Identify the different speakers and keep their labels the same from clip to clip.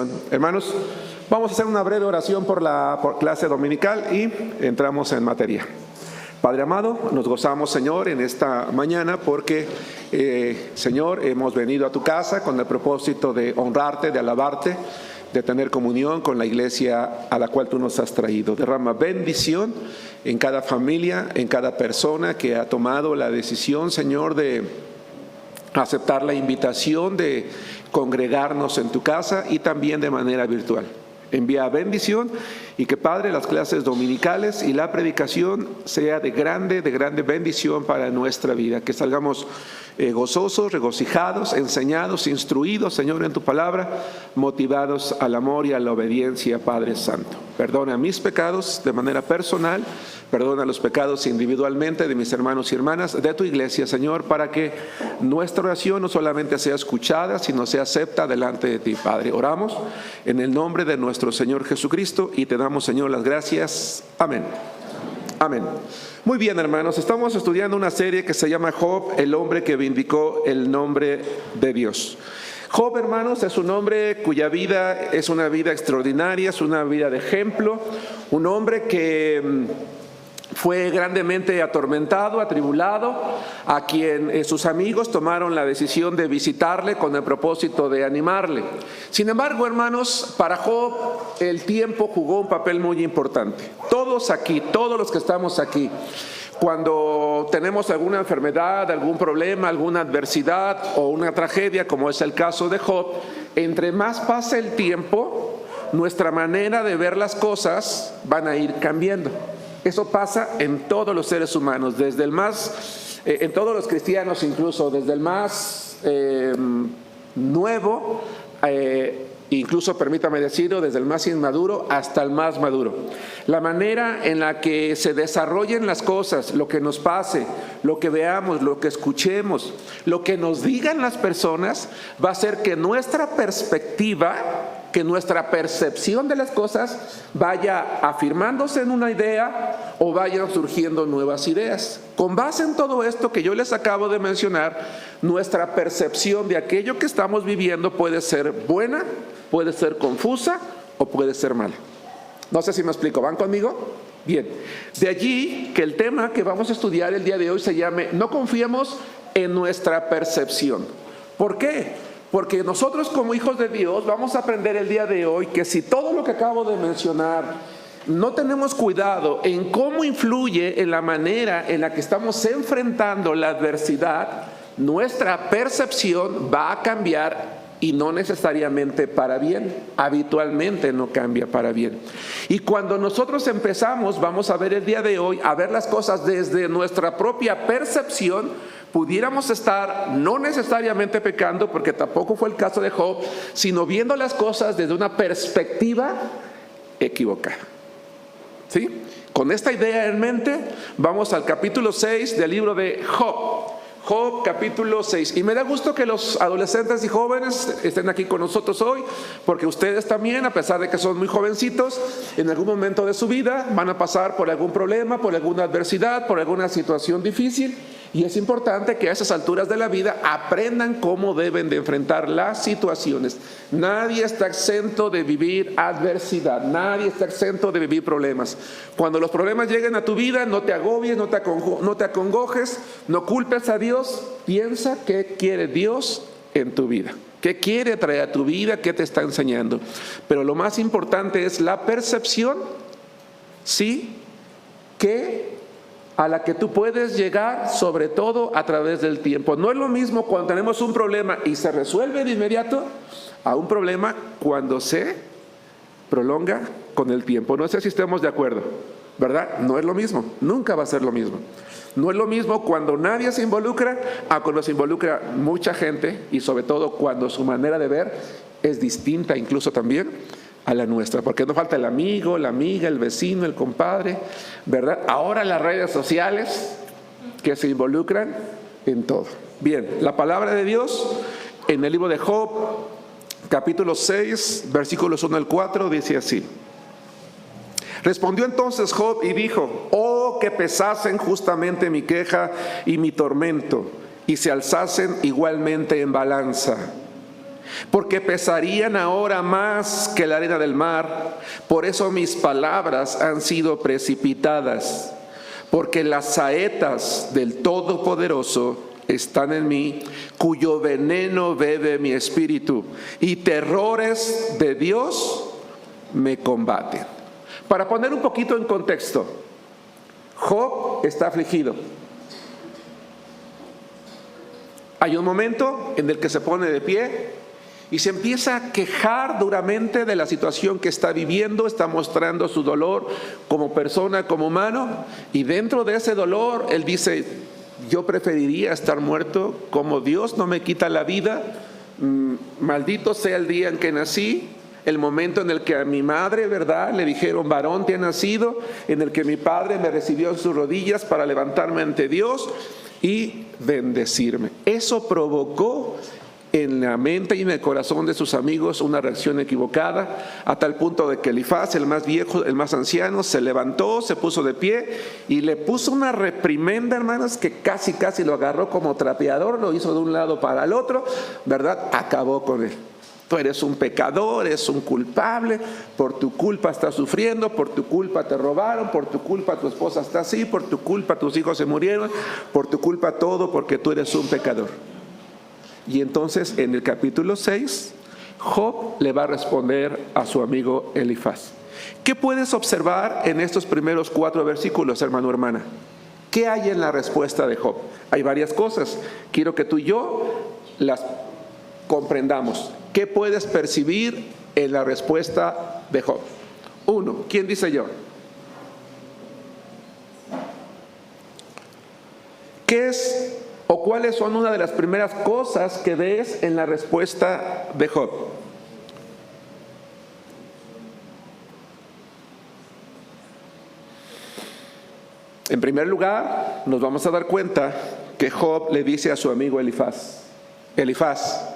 Speaker 1: bendición. Hermanos, vamos a hacer una breve oración por clase dominical y entramos en materia. Padre amado, nos gozamos, Señor, en esta mañana porque, Señor, hemos venido a tu casa con el propósito de honrarte, de alabarte, de tener comunión con la iglesia a la cual tú nos has traído. Derrama bendición en cada familia, en cada persona que ha tomado la decisión, Señor, de aceptar la invitación de congregarnos en tu casa y también de manera virtual. Envía bendición y que, Padre, las clases dominicales y la predicación sea de grande bendición para nuestra vida. Que salgamos gozosos, regocijados, enseñados, instruidos, Señor, en tu palabra, motivados al amor y a la obediencia, Padre Santo. Perdona mis pecados de manera personal, perdona los pecados individualmente de mis hermanos y hermanas, de tu iglesia, Señor, para que nuestra oración no solamente sea escuchada, sino sea acepta delante de ti, Padre. Oramos en el nombre de nuestro Señor Jesucristo y te damos, Señor, las gracias. Amén. Amén. Muy bien, hermanos, estamos estudiando una serie que se llama Job, el hombre que vindicó el nombre de Dios. Job, hermanos, es un hombre cuya vida es una vida extraordinaria, es una vida de ejemplo, un hombre que fue grandemente atormentado, atribulado, a quien sus amigos tomaron la decisión de visitarle con el propósito de animarle. Sin embargo, hermanos, para Job el tiempo jugó un papel muy importante. Todos aquí, todos los que estamos aquí, cuando tenemos alguna enfermedad, algún problema, alguna adversidad o una tragedia, como es el caso de Job, entre más pasa el tiempo, nuestra manera de ver las cosas van a ir cambiando. Eso pasa en todos los seres humanos, desde el más, en todos los cristianos incluso, desde el más nuevo, incluso permítame decirlo, desde el más inmaduro hasta el más maduro. La manera en la que se desarrollen las cosas, lo que nos pase, lo que veamos, lo que escuchemos, lo que nos digan las personas, va a hacer que nuestra perspectiva, que nuestra percepción de las cosas vaya afirmándose en una idea o vayan surgiendo nuevas ideas. Con base en todo esto que yo les acabo de mencionar, nuestra percepción de aquello que estamos viviendo puede ser buena, puede ser confusa o puede ser mala. No sé si me explico, ¿van conmigo? Bien, de allí que el tema que vamos a estudiar el día de hoy se llame "No confiemos en nuestra percepción". ¿Por qué? Porque nosotros como hijos de Dios vamos a aprender el día de hoy que si todo lo que acabo de mencionar no tenemos cuidado en cómo influye en la manera en la que estamos enfrentando la adversidad, nuestra percepción va a cambiar y no necesariamente para bien. Habitualmente no cambia para bien. Y cuando nosotros empezamos, vamos a ver el día de hoy, a ver las cosas desde nuestra propia percepción, pudiéramos estar no necesariamente pecando, porque tampoco fue el caso de Job, sino viendo las cosas desde una perspectiva equivocada. ¿Sí? Con esta idea en mente, vamos al capítulo 6 del libro de Job. Job capítulo 6. Y me da gusto que los adolescentes y jóvenes estén aquí con nosotros hoy, porque ustedes también, a pesar de que son muy jovencitos, en algún momento de su vida van a pasar por algún problema, por alguna adversidad, por alguna situación difícil. Y es importante que a esas alturas de la vida aprendan cómo deben de enfrentar las situaciones. Nadie está exento de vivir adversidad, nadie está exento de vivir problemas. Cuando los problemas lleguen a tu vida, no te agobies, no te acongojes, no culpes a Dios. Piensa qué quiere Dios en tu vida, qué quiere traer a tu vida, qué te está enseñando. Pero lo más importante es la percepción, sí, que a la que tú puedes llegar, sobre todo a través del tiempo. No es lo mismo cuando tenemos un problema y se resuelve de inmediato, a un problema cuando se prolonga con el tiempo. No sé si estamos de acuerdo, ¿verdad? No es lo mismo, nunca va a ser lo mismo. No es lo mismo cuando nadie se involucra a cuando se involucra mucha gente, y sobre todo cuando su manera de ver es distinta incluso también a la nuestra, porque no falta el amigo, la amiga, el vecino, el compadre, ¿verdad? Ahora las redes sociales que se involucran en todo. Bien, la palabra de Dios en el libro de Job, capítulo 6, versículos 1 al 4, dice así: Respondió entonces Job y dijo: Oh, que pesasen justamente mi queja y mi tormento, y se alzasen igualmente en balanza. porque pesarían ahora más que la arena del mar. Por eso mis palabras han sido precipitadas, porque las saetas del Todopoderoso están en mí, cuyo veneno bebe mi espíritu, y terrores de Dios me combaten. Para poner un poquito en contexto, Job está afligido. Hay un momento en el que se pone de pie y se empieza a quejar duramente de la situación que está viviendo, está mostrando su dolor como persona, como humano, y dentro de ese dolor él dice: yo preferiría estar muerto, como Dios no me quita la vida, maldito sea el día en que nací, el momento en el que a mi madre, ¿verdad?, le dijeron: varón te ha nacido, en el que mi padre me recibió en sus rodillas para levantarme ante Dios y bendecirme. Eso provocó en la mente y en el corazón de sus amigos una reacción equivocada, a tal punto de que Elifaz, el más viejo, el más anciano, se levantó, se puso de pie y le puso una reprimenda, hermanos, que casi lo agarró como trapeador, lo hizo de un lado para el otro, ¿verdad? Acabó con él. Tú eres un pecador, eres un culpable, por tu culpa estás sufriendo, por tu culpa te robaron, por tu culpa tu esposa está así, por tu culpa tus hijos se murieron, por tu culpa todo, porque tú eres un pecador. Y entonces en el capítulo 6, Job le va a responder a su amigo Elifaz. ¿Qué puedes observar en estos primeros 4 versículos, hermano, hermana? ¿Qué hay en la respuesta de Job? Hay varias cosas. Quiero que tú y yo las comprendamos. ¿Qué puedes percibir en la respuesta de Job? 1. ¿Quién dice yo? ¿Qué es o cuáles son una de las primeras cosas que ves en la respuesta de Job? En primer lugar, nos vamos a dar cuenta que Job le dice a su amigo Elifaz: Elifaz,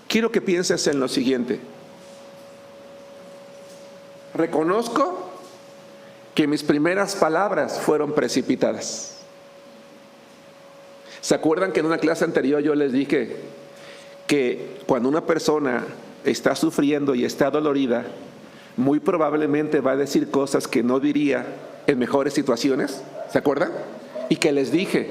Speaker 1: quiero que pienses en lo siguiente. Reconozco que mis primeras palabras fueron precipitadas. ¿Se acuerdan que en una clase anterior yo les dije que cuando una persona está sufriendo y está dolorida, muy probablemente va a decir cosas que no diría en mejores situaciones? ¿Se acuerdan? Y que les dije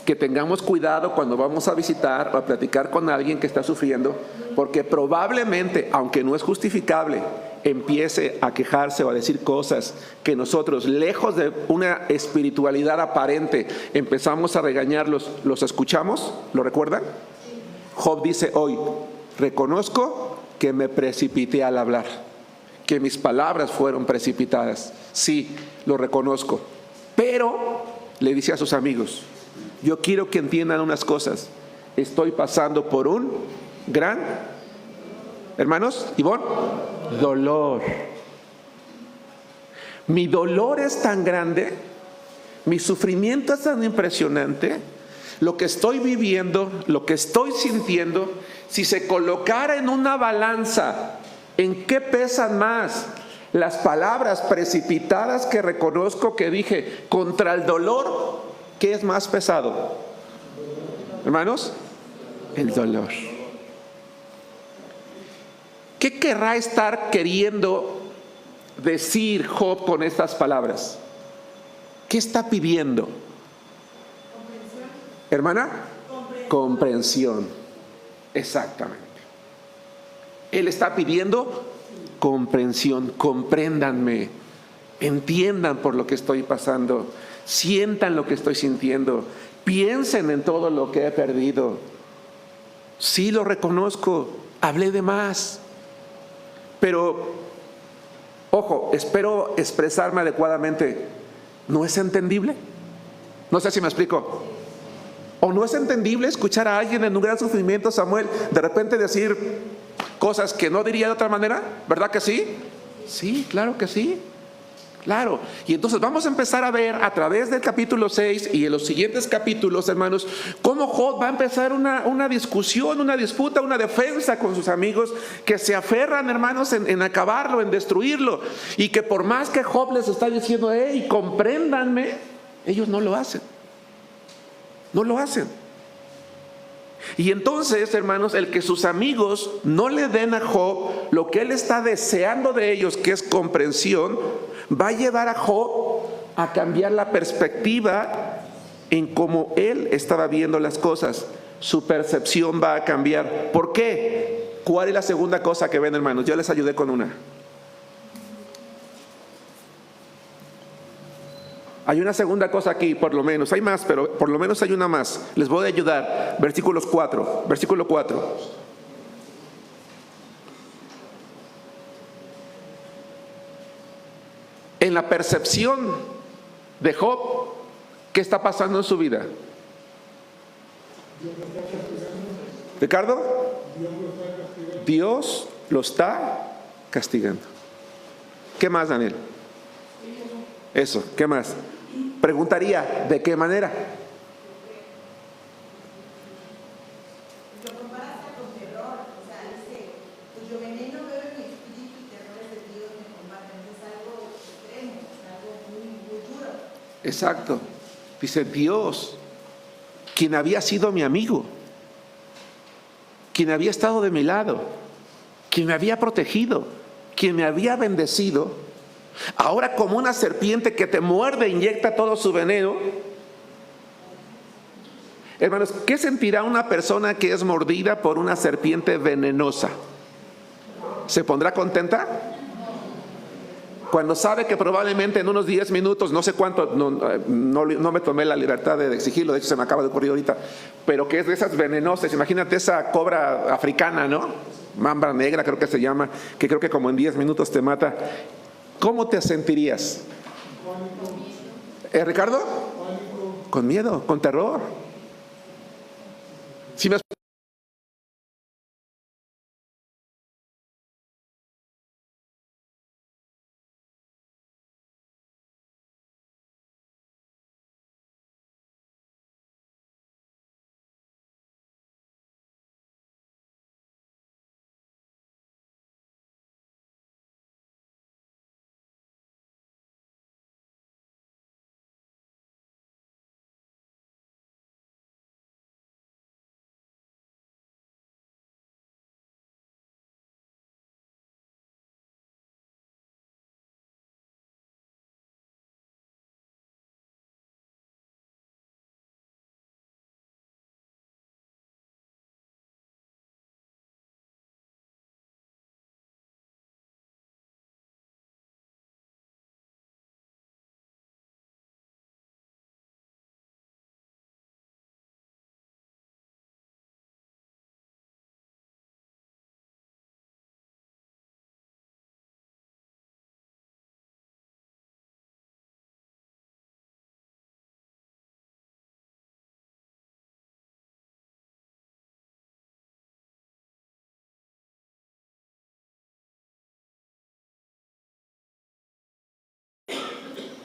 Speaker 1: que tengamos cuidado cuando vamos a visitar o a platicar con alguien que está sufriendo, porque probablemente, aunque no es justificable, empiece a quejarse o a decir cosas que nosotros, lejos de una espiritualidad aparente, empezamos a regañarlos. ¿Los escuchamos? ¿Lo recuerdan? Job dice hoy: reconozco que me precipité al hablar, que mis palabras fueron precipitadas. Sí, lo reconozco, pero le dice a sus amigos: yo quiero que entiendan unas cosas. Estoy pasando por un gran, hermanos, Ivonne, dolor. Mi dolor es tan grande, mi sufrimiento es tan impresionante, lo que estoy viviendo, lo que estoy sintiendo, si se colocara en una balanza, ¿en qué pesan más? Las palabras precipitadas que reconozco que dije contra el dolor, ¿qué es más pesado? Hermanos, el dolor. ¿Qué querrá estar queriendo decir Job con estas palabras? ¿Qué está pidiendo? ¿Hermana? Comprensión. Exactamente. Él está pidiendo comprensión. Compréndanme, entiendan por lo que estoy pasando, sientan lo que estoy sintiendo, piensen en todo lo que he perdido. Sí, lo reconozco, hablé de más, pero ojo, espero expresarme adecuadamente. ¿No es entendible? No sé si me explico. ¿O no es entendible escuchar a alguien en un gran sufrimiento, Samuel, de repente decir cosas que no diría de otra manera? ¿Verdad que sí? Sí, claro que sí. Claro. Y entonces vamos a empezar a ver a través del capítulo 6 y en los siguientes capítulos, hermanos, cómo Job va a empezar una discusión, una disputa, una defensa con sus amigos que se aferran, hermanos, en acabarlo, en destruirlo. Y que por más que Job les está diciendo: hey, compréndanme, ellos no lo hacen. No lo hacen. Y entonces, hermanos, el que sus amigos no le den a Job lo que él está deseando de ellos, que es comprensión, va a llevar a Job a cambiar la perspectiva en cómo él estaba viendo las cosas. Su percepción va a cambiar. ¿Por qué? ¿Cuál es la segunda cosa que ven, hermanos? Yo les ayudé con una. Hay una segunda cosa aquí, por lo menos. Hay más, pero por lo menos hay una más. Les voy a ayudar. Versículo 4. En la percepción de Job, ¿qué está pasando en su vida? Ricardo, Dios lo está castigando. ¿Qué más, Daniel? Eso, ¿qué más? Preguntaría, ¿de qué manera?
Speaker 2: Lo compara hasta con terror, o sea, dice, pues yo veneno veo en mi espíritu y terrores de Dios me combaten. Es algo extremo, es algo muy, muy duro.
Speaker 1: Exacto. Dice, Dios, quien había sido mi amigo, quien había estado de mi lado, quien me había protegido, quien me había bendecido, ahora como una serpiente que te muerde e inyecta todo su veneno. Hermanos, ¿qué sentirá una persona que es mordida por una serpiente venenosa? ¿Se pondrá contenta? Cuando sabe que probablemente en unos 10 minutos, no sé cuánto, no me tomé la libertad de exigirlo, de hecho se me acaba de ocurrir ahorita, pero que es de esas venenosas. Imagínate esa cobra africana, ¿no? Mamba negra creo que se llama, que creo que como en 10 minutos te mata. ¿Cómo te sentirías? ¿Ricardo? Con miedo, con terror. ¿Sí me...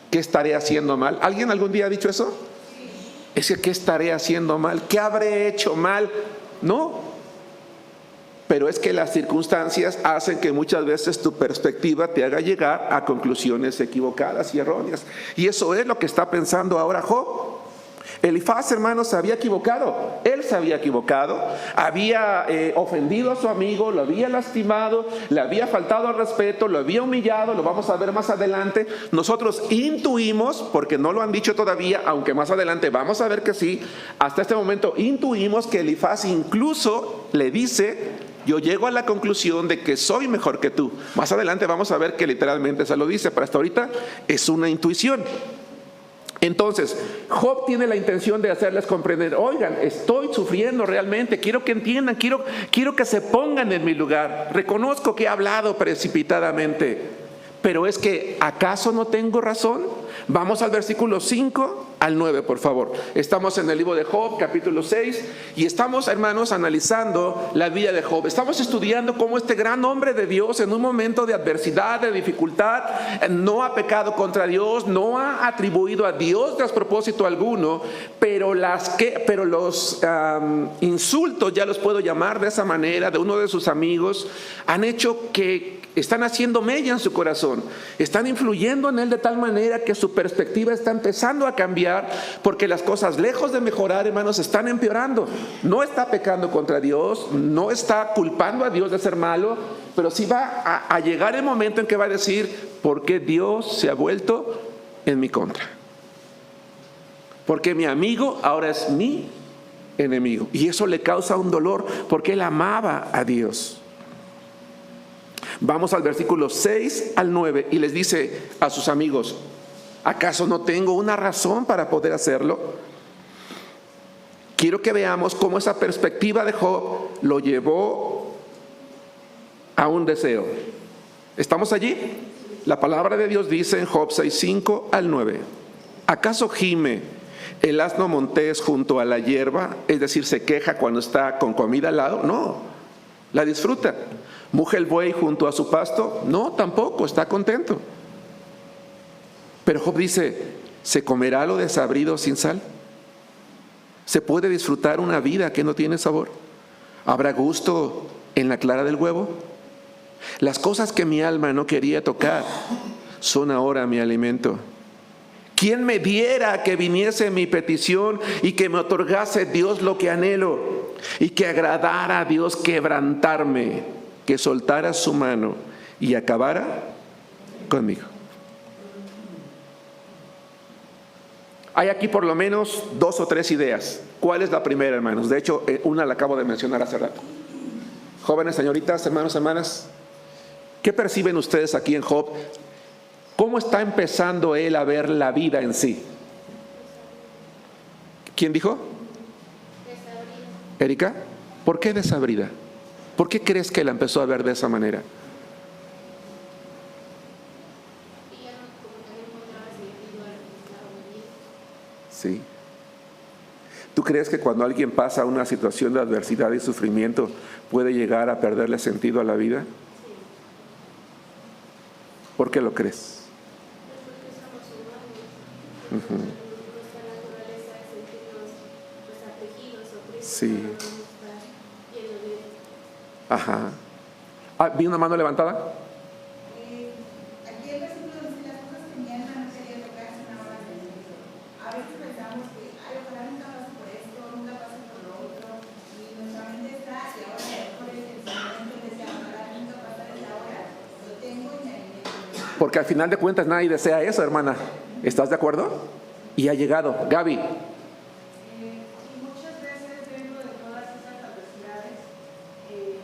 Speaker 1: ¿Qué estaré haciendo mal? ¿Alguien algún día ha dicho eso? Es que ¿qué estaré haciendo mal? ¿Qué habré hecho mal? No. Pero es que las circunstancias hacen que muchas veces tu perspectiva te haga llegar a conclusiones equivocadas y erróneas. Y eso es lo que está pensando ahora Job. Elifaz, hermanos, se había equivocado. Él se había equivocado, había ofendido a su amigo, lo había lastimado, le había faltado al respeto, lo había humillado. Lo vamos a ver más adelante. Nosotros intuimos, porque no lo han dicho todavía, aunque más adelante vamos a ver que sí. Hasta este momento intuimos que Elifaz incluso le dice: yo llego a la conclusión de que soy mejor que tú. Más adelante vamos a ver que literalmente se lo dice, pero hasta ahorita es una intuición. Entonces, Job tiene la intención de hacerles comprender: oigan, estoy sufriendo realmente, quiero que entiendan, quiero que se pongan en mi lugar. Reconozco que he hablado precipitadamente, pero es que ¿acaso no tengo razón? Vamos al versículo 5 al 9, por favor. Estamos en el libro de Job, capítulo 6, y estamos, hermanos, analizando la vida de Job. Estamos estudiando cómo este gran hombre de Dios, en un momento de adversidad, de dificultad, no ha pecado contra Dios, no ha atribuido a Dios despropósito alguno, pero los insultos, ya los puedo llamar de esa manera, de uno de sus amigos, han hecho que están haciendo mella en su corazón, están influyendo en él de tal manera que su perspectiva está empezando a cambiar, porque las cosas, lejos de mejorar, hermanos, están empeorando. No está pecando contra Dios, no está culpando a Dios de ser malo, pero sí va a llegar el momento en que va a decir: ¿por qué Dios se ha vuelto en mi contra? Porque mi amigo ahora es mi enemigo. Y eso le causa un dolor, porque él amaba a Dios. Vamos al versículo 6 al 9 y les dice a sus amigos: ¿acaso no tengo una razón para poder hacerlo? Quiero que veamos cómo esa perspectiva de Job lo llevó a un deseo. ¿Estamos allí? La palabra de Dios dice en Job 6, 5 al 9: ¿acaso gime el asno montés junto a la hierba? Es decir, ¿se queja cuando está con comida al lado? No, la disfruta. ¿Muge el buey junto a su pasto? No, tampoco, está contento. Pero Job dice: ¿se comerá lo desabrido sin sal? ¿Se puede disfrutar una vida que no tiene sabor? ¿Habrá gusto en la clara del huevo? Las cosas que mi alma no quería tocar son ahora mi alimento. ¿Quién me diera que viniese mi petición y que me otorgase Dios lo que anhelo? Y que agradara a Dios quebrantarme, que soltara su mano y acabara conmigo. Hay aquí por lo menos 2 o 3 ideas. ¿Cuál es la primera, hermanos? De hecho, una la acabo de mencionar hace rato. Jóvenes, señoritas, hermanos, hermanas, ¿qué perciben ustedes aquí en Job? ¿Cómo está empezando él a ver la vida en sí? ¿Quién dijo?
Speaker 3: Desabrida.
Speaker 1: ¿Erika? ¿Por qué desabrida? ¿Por qué crees que la empezó a ver de esa manera?
Speaker 3: Y ya no, como que no encontraba sentido a lo que estaba viviendo.
Speaker 1: Sí. ¿Tú crees que cuando alguien pasa una situación de adversidad y sufrimiento puede llegar a perderle sentido a la vida?
Speaker 3: Sí.
Speaker 1: ¿Por qué lo crees?
Speaker 3: Porque somos humanos. Nuestra naturaleza es sentirnos pues afligidos o tristes.
Speaker 1: Sí.
Speaker 3: Cuando no está lleno de Dios.
Speaker 1: Ajá. ¿Vi una mano levantada?
Speaker 2: Aquí el versículo dice: las cosas que mi alma no quería tocar son ahora mi enemigo. A veces pensamos que, ay, ojalá nunca pase por esto, nunca pase por lo otro, y nuestra mente está, y ahora a lo mejor es el sentimiento que desea, ojalá nunca pase esta hora, lo tengo y me alimento.
Speaker 1: Porque al final de cuentas nadie desea eso, hermana. ¿Estás de acuerdo? Y ha llegado. Gaby.
Speaker 4: Y muchas veces dentro de todas esas adversidades,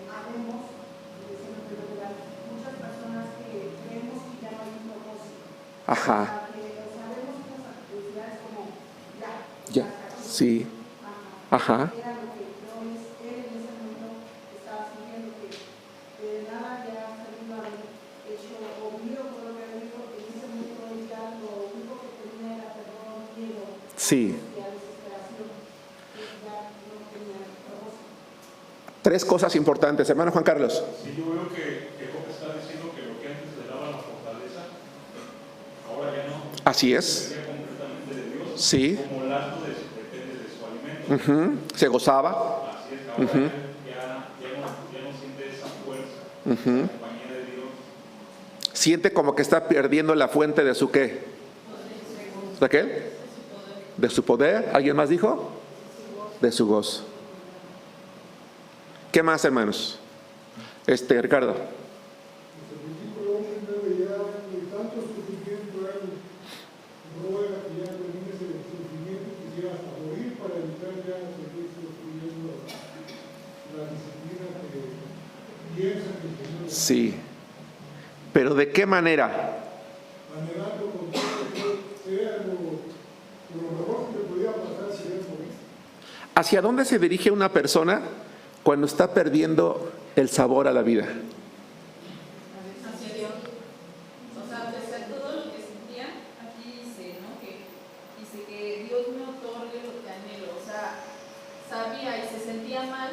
Speaker 4: habemos, en primer lugar, muchas personas que creemos que ya no hay un propósito.
Speaker 1: Ajá.
Speaker 4: O sea, vemos esas adversidades como
Speaker 1: Ya. Sí. Ajá.
Speaker 4: era lo que yo él en ese momento estaba sintiendo, que de nada ya salido a haber hecho o vivido por lo que había vivido, en ese momento él ya lo único que tenía era perdón, miedo,
Speaker 1: Sí.
Speaker 4: angustia, desesperación, y ya no tenía propósito.
Speaker 1: 3 cosas importantes, hermano Juan Carlos.
Speaker 5: Sí, yo veo que Job está diciendo que lo que antes le daba la fortaleza, ahora ya no.
Speaker 1: Así es.
Speaker 5: Dependía completamente de Dios.
Speaker 1: Sí.
Speaker 5: Como el asno depende de su alimento.
Speaker 1: Se gozaba.
Speaker 5: Así es, ahora ya no siente esa fuerza, esa compañía de Dios.
Speaker 1: Siente como que está perdiendo la fuente de su ¿qué? ¿De qué? De su poder. ¿Alguien más dijo? De su gozo. ¿Qué más, hermanos? Ricardo.
Speaker 6: El versículo 8 y 9 ya de tanto sufrimiento él ruega que ya termine ese sufrimiento y quisiera hasta morir para evitar ya seguir sufriendo la disciplina que piensa que el Señor le da.
Speaker 1: Sí. Pero ¿de qué manera?
Speaker 6: Anhelando con todo que sea lo mejor que le podía pasar sería morir.
Speaker 1: ¿Hacia dónde se dirige una persona cuando está perdiendo el sabor a la vida?
Speaker 7: Hacia Dios. O sea, pese a todo lo que sentía, aquí dice, ¿no? Dice que Dios me otorgue lo que anhelo. O sea, sabía y se sentía mal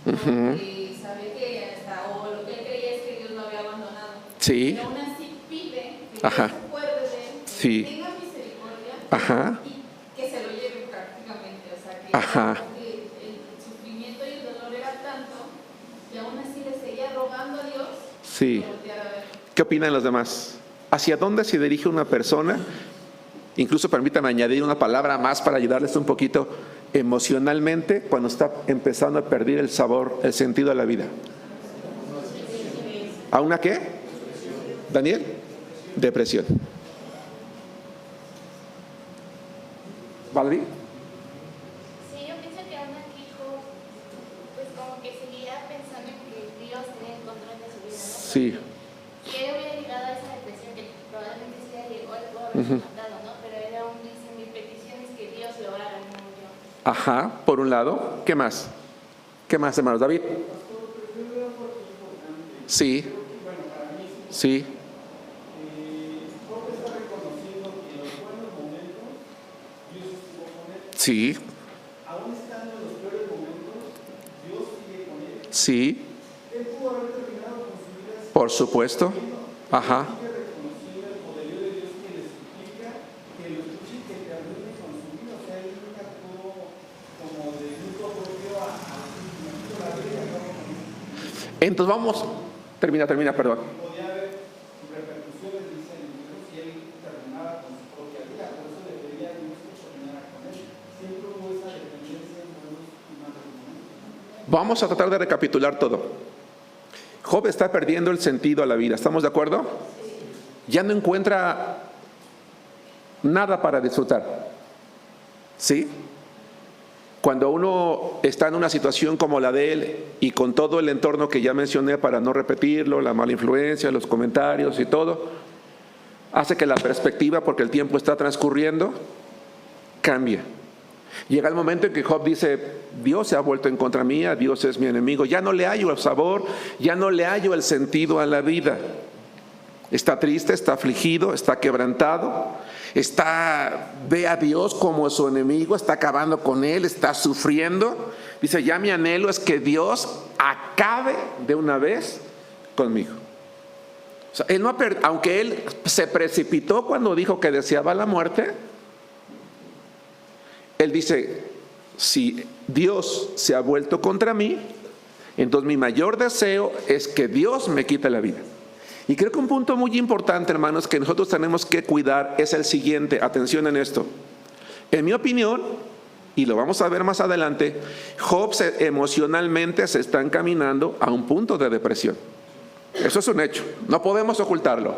Speaker 7: porque sabía que hasta, o lo que él creía es que Dios lo había abandonado.
Speaker 1: Sí.
Speaker 7: Pero aún así pide que
Speaker 1: Ajá.
Speaker 7: Dios se acuerde de él, que
Speaker 1: Sí.
Speaker 7: tenga misericordia
Speaker 1: Ajá.
Speaker 7: y que se lo lleve prácticamente. O sea,
Speaker 1: Ajá.
Speaker 7: que el sufrimiento y el dolor era tanto y aún así le seguía rogando a Dios
Speaker 1: Sí.
Speaker 7: que lo volteara a ver.
Speaker 1: ¿Qué opinan los demás? ¿Hacia dónde se dirige una persona? Incluso permítanme añadir una palabra más para ayudarles un poquito emocionalmente cuando está empezando a perder el sabor, el sentido de la vida. ¿A una qué? ¿Daniel? Depresión. ¿Valerie?
Speaker 3: Sí, yo pienso que aún aquí Job, pues como que seguía pensando en que Dios tenía el control de su vida, ¿no?
Speaker 1: Sí.
Speaker 3: Si él hubiera llegado a esa depresión, que probablemente sí ya llegó, él pudo haberse matado, ¿no? Pero él aún dice, mi petición es que Dios lo haga, no yo.
Speaker 1: Ajá, por un lado. ¿Qué más? ¿Qué más, hermanos? David. Sí. Sí. Sí.
Speaker 8: Aún estando en los peores momentos, Dios sigue con él.
Speaker 1: Sí.
Speaker 8: Él pudo haber terminado con su vida sin
Speaker 1: Por supuesto. Ajá.
Speaker 8: sigue reconociendo el poderío de Dios que le suplica que lo escuche y que termine con su vida. O sea, él nunca actuó como de luto propio a la vida.
Speaker 1: Entonces vamos. Termina, perdón.
Speaker 8: Podía haber repercusiones, dice el libro, si él terminaba con su propia vida. Por eso le pedía a Dios que terminara con él. Siempre hubo esa dependencia en buenos y malos momentos.
Speaker 1: Vamos a tratar de recapitular todo. Job está perdiendo el sentido a la vida. ¿Estamos de acuerdo? Ya no encuentra nada para disfrutar. ¿Sí? Cuando uno está en una situación como la de él y con todo el entorno que ya mencioné para no repetirlo, la mala influencia, los comentarios y todo, hace que la perspectiva, porque el tiempo está transcurriendo, cambia. Llega el momento en que Job dice, Dios se ha vuelto en contra mía, Dios es mi enemigo, ya no le hallo el sabor, ya no le hallo el sentido a la vida. Está triste, está afligido, está quebrantado, ve a Dios como su enemigo, está acabando con él, está sufriendo. Dice, ya mi anhelo es que Dios acabe de una vez conmigo. O sea, él no aunque él se precipitó cuando dijo que deseaba la muerte, él dice, si Dios se ha vuelto contra mí, entonces mi mayor deseo es que Dios me quite la vida. Y creo que un punto muy importante, hermanos, que nosotros tenemos que cuidar es el siguiente. Atención en esto. En mi opinión, y lo vamos a ver más adelante, Job emocionalmente se está encaminando a un punto de depresión. Eso es un hecho, no podemos ocultarlo.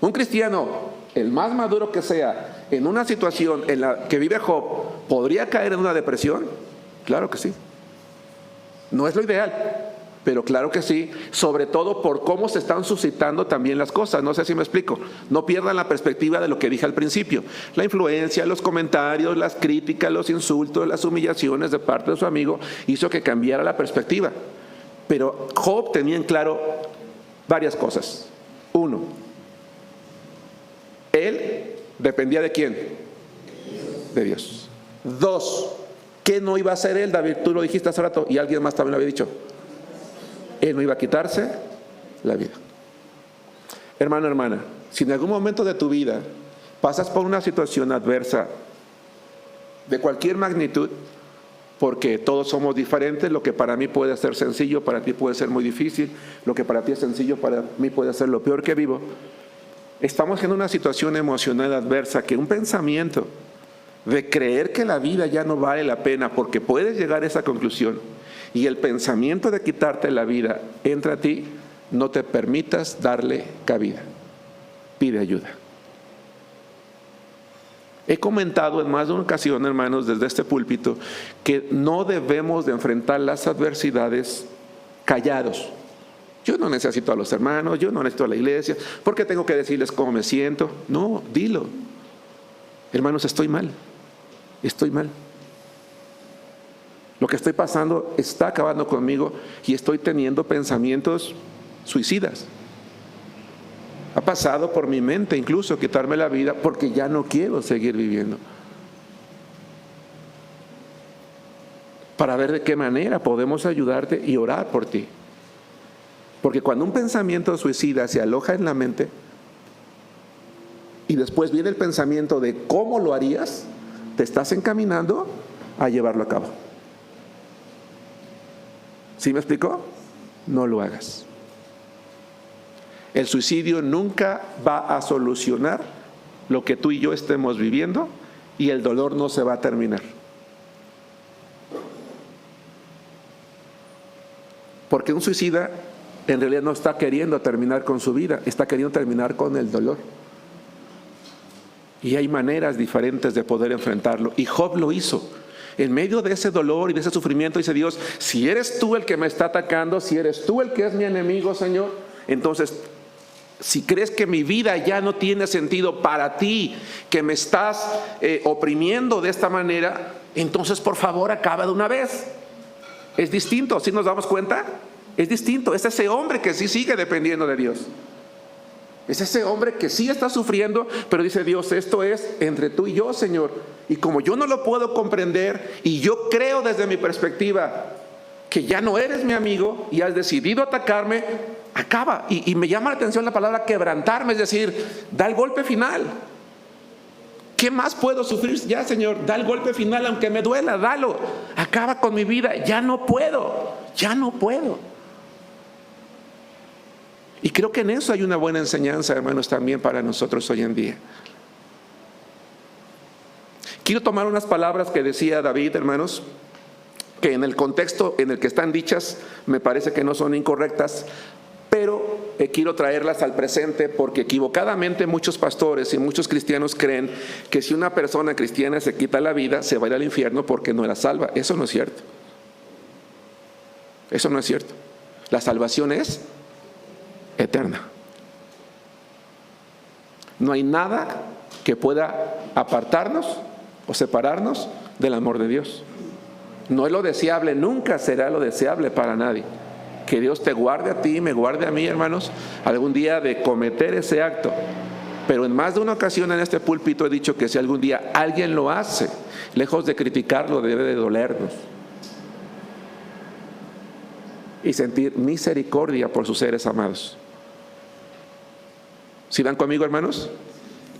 Speaker 1: Un cristiano, el más maduro que sea, en una situación en la que vive Job, ¿podría caer en una depresión? Claro que sí. No es lo ideal, pero claro que sí, sobre todo por cómo se están suscitando también las cosas. No sé si me explico. No pierdan la perspectiva de lo que dije al principio. La influencia, los comentarios, las críticas, los insultos, las humillaciones de parte de su amigo hizo que cambiara la perspectiva. Pero Job tenía en claro varias cosas. Uno, él dependía ¿de quién? De Dios. Dos, ¿qué no iba a hacer él, David? Tú lo dijiste hace rato y alguien más también lo había dicho. Él no iba a quitarse la vida. Hermano, hermana, si en algún momento de tu vida pasas por una situación adversa de cualquier magnitud, porque todos somos diferentes, lo que para mí puede ser sencillo, para ti puede ser muy difícil, lo que para ti es sencillo, para mí puede ser lo peor que vivo. Estamos en una situación emocional adversa que un pensamiento de creer que la vida ya no vale la pena porque puedes llegar a esa conclusión y el pensamiento de quitarte la vida entra a ti, no te permitas darle cabida. Pide ayuda. He comentado en más de una ocasión, hermanos, desde este púlpito, que no debemos de enfrentar las adversidades callados. Yo no necesito a los hermanos, yo no necesito a la iglesia, porque tengo que decirles cómo me siento. No, dilo. Hermanos, estoy mal. Estoy mal. Lo que estoy pasando está acabando conmigo y estoy teniendo pensamientos suicidas. Ha pasado por mi mente incluso quitarme la vida porque ya no quiero seguir viviendo. Para ver de qué manera podemos ayudarte y orar por ti. Porque cuando un pensamiento suicida se aloja en la mente y después viene el pensamiento de cómo lo harías, te estás encaminando a llevarlo a cabo. ¿Sí me explicó? No lo hagas. el suicidio nunca va a solucionar lo que tú y yo estemos viviendo y el dolor no se va a terminar. Porque un suicida en realidad no está queriendo terminar con su vida, está queriendo terminar con el dolor. Y hay maneras diferentes de poder enfrentarlo. Y Job lo hizo. En medio de ese dolor y de ese sufrimiento dice Dios, si eres tú el que me está atacando, si eres tú el que es mi enemigo, Señor, entonces, si crees que mi vida ya no tiene sentido para ti, que me estás oprimiendo de esta manera, entonces por favor acaba de una vez. Es distinto, ¿sí nos damos cuenta? Es distinto, es ese hombre que sí sigue dependiendo de Dios. Es ese hombre que sí está sufriendo, pero dice Dios, esto es entre tú y yo, Señor. Y como yo no lo puedo comprender y yo creo desde mi perspectiva que ya no eres mi amigo y has decidido atacarme, acaba. Y me llama la atención la palabra quebrantarme, es decir, da el golpe final. ¿Qué más puedo sufrir ya, Señor? Da el golpe final aunque me duela, dalo. Acaba con mi vida, ya no puedo, ya no puedo. Y creo que en eso hay una buena enseñanza, hermanos, también para nosotros hoy en día. Quiero tomar unas palabras que decía David, hermanos, que en el contexto en el que están dichas me parece que no son incorrectas, pero quiero traerlas al presente porque equivocadamente muchos pastores y muchos cristianos creen que si una persona cristiana se quita la vida, se va a ir al infierno porque no era salva. Eso no es cierto. Eso no es cierto. La salvación es eterna. No hay nada que pueda apartarnos o separarnos del amor de Dios. No es lo deseable, nunca será lo deseable para nadie. Que Dios te guarde a ti, me guarde a mí, hermanos, algún día de cometer ese acto. Pero en más de una ocasión en este púlpito he dicho que si algún día alguien lo hace, lejos de criticarlo, debe de dolernos y sentir misericordia por sus seres amados. ¿Sí van conmigo, hermanos?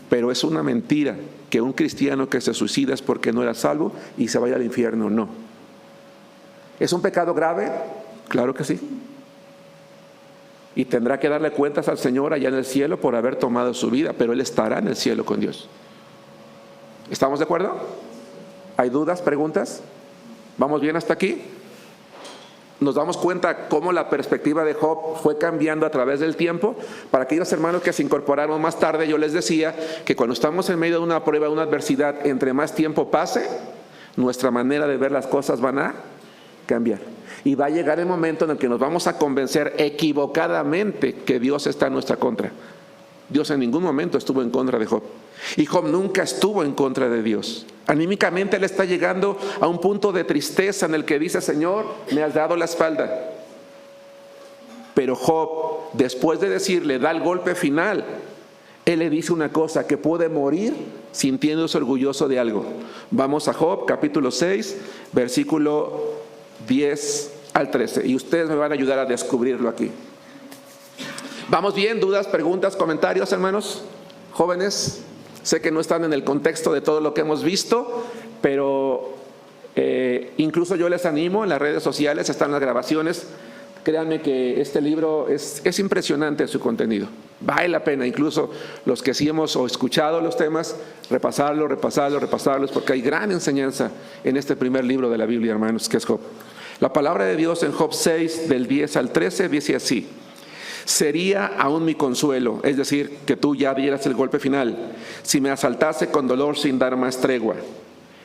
Speaker 1: Pero es una mentira que un cristiano que se suicida es porque no era salvo y se vaya al infierno. No. ¿Es un pecado grave? Claro que sí. Y tendrá que darle cuentas al Señor allá en el cielo por haber tomado su vida, pero Él estará en el cielo con Dios. ¿Estamos de acuerdo? ¿Hay dudas, preguntas? ¿Vamos bien hasta aquí? Nos damos cuenta cómo la perspectiva de Job fue cambiando a través del tiempo. Para aquellos hermanos que se incorporaron más tarde, yo les decía que cuando estamos en medio de una prueba, de una adversidad, entre más tiempo pase, nuestra manera de ver las cosas van a cambiar. Y va a llegar el momento en el que nos vamos a convencer equivocadamente que Dios está en nuestra contra. Dios en ningún momento estuvo en contra de Job. Y Job nunca estuvo en contra de Dios. Anímicamente él está llegando a un punto de tristeza en el que dice, Señor, me has dado la espalda. Pero Job, después de decirle, da el golpe final, él le dice una cosa, que puede morir sintiéndose orgulloso de algo. Vamos a Job, capítulo 6, versículo 10 al 13. Y ustedes me van a ayudar a descubrirlo aquí. ¿Vamos bien? ¿Dudas, preguntas, comentarios, hermanos? Jóvenes, sé que no están en el contexto de todo lo que hemos visto, pero incluso yo les animo, en las redes sociales están las grabaciones. Créanme que este libro es impresionante su contenido. Vale la pena, incluso los que sí hemos escuchado los temas, repasarlos, porque hay gran enseñanza en este primer libro de la Biblia, hermanos, que es Job. La palabra de Dios en Job 6, del 10 al 13, dice así: sería aún mi consuelo, es decir, que tú ya dieras el golpe final, si me asaltase con dolor sin dar más tregua,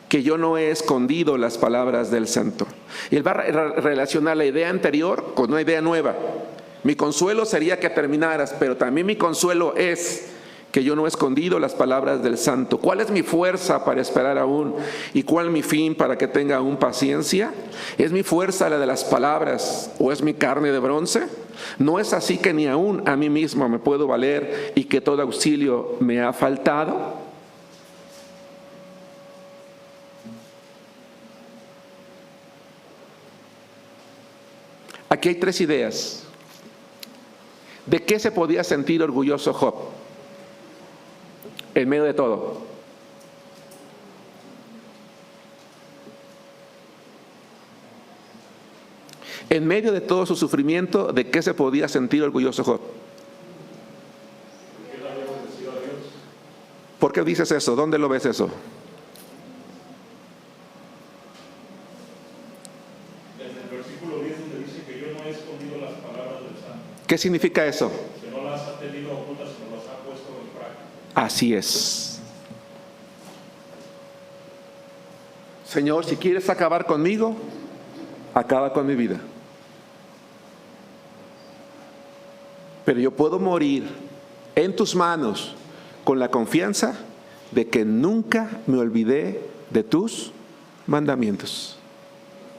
Speaker 1: que yo no he escondido las palabras del santo. Y él va a relacionar la idea anterior con una idea nueva. Mi consuelo sería que terminaras, pero también mi consuelo es que yo no he escondido las palabras del santo. ¿Cuál es mi fuerza para esperar aún? ¿Y cuál mi fin para que tenga aún paciencia? ¿Es mi fuerza la de las palabras o es mi carne de bronce? ¿No es así que ni aún a mí mismo me puedo valer y que todo auxilio me ha faltado? Aquí hay tres ideas. ¿De qué se podía sentir orgulloso Job en medio de todo? En medio de todo su sufrimiento, ¿de qué se podía sentir orgulloso Job? ¿Por qué dices eso? ¿Dónde lo ves eso?
Speaker 5: Desde el versículo 10 donde dice que yo no he escondido las palabras del Santo,
Speaker 1: ¿Qué significa eso?
Speaker 5: que no las ha tenido ocultas, sino las ha puesto en práctica.
Speaker 1: Así es. Señor, si quieres acabar conmigo, acaba con mi vida. Pero yo puedo morir en tus manos con la confianza de que nunca me olvidé de tus mandamientos.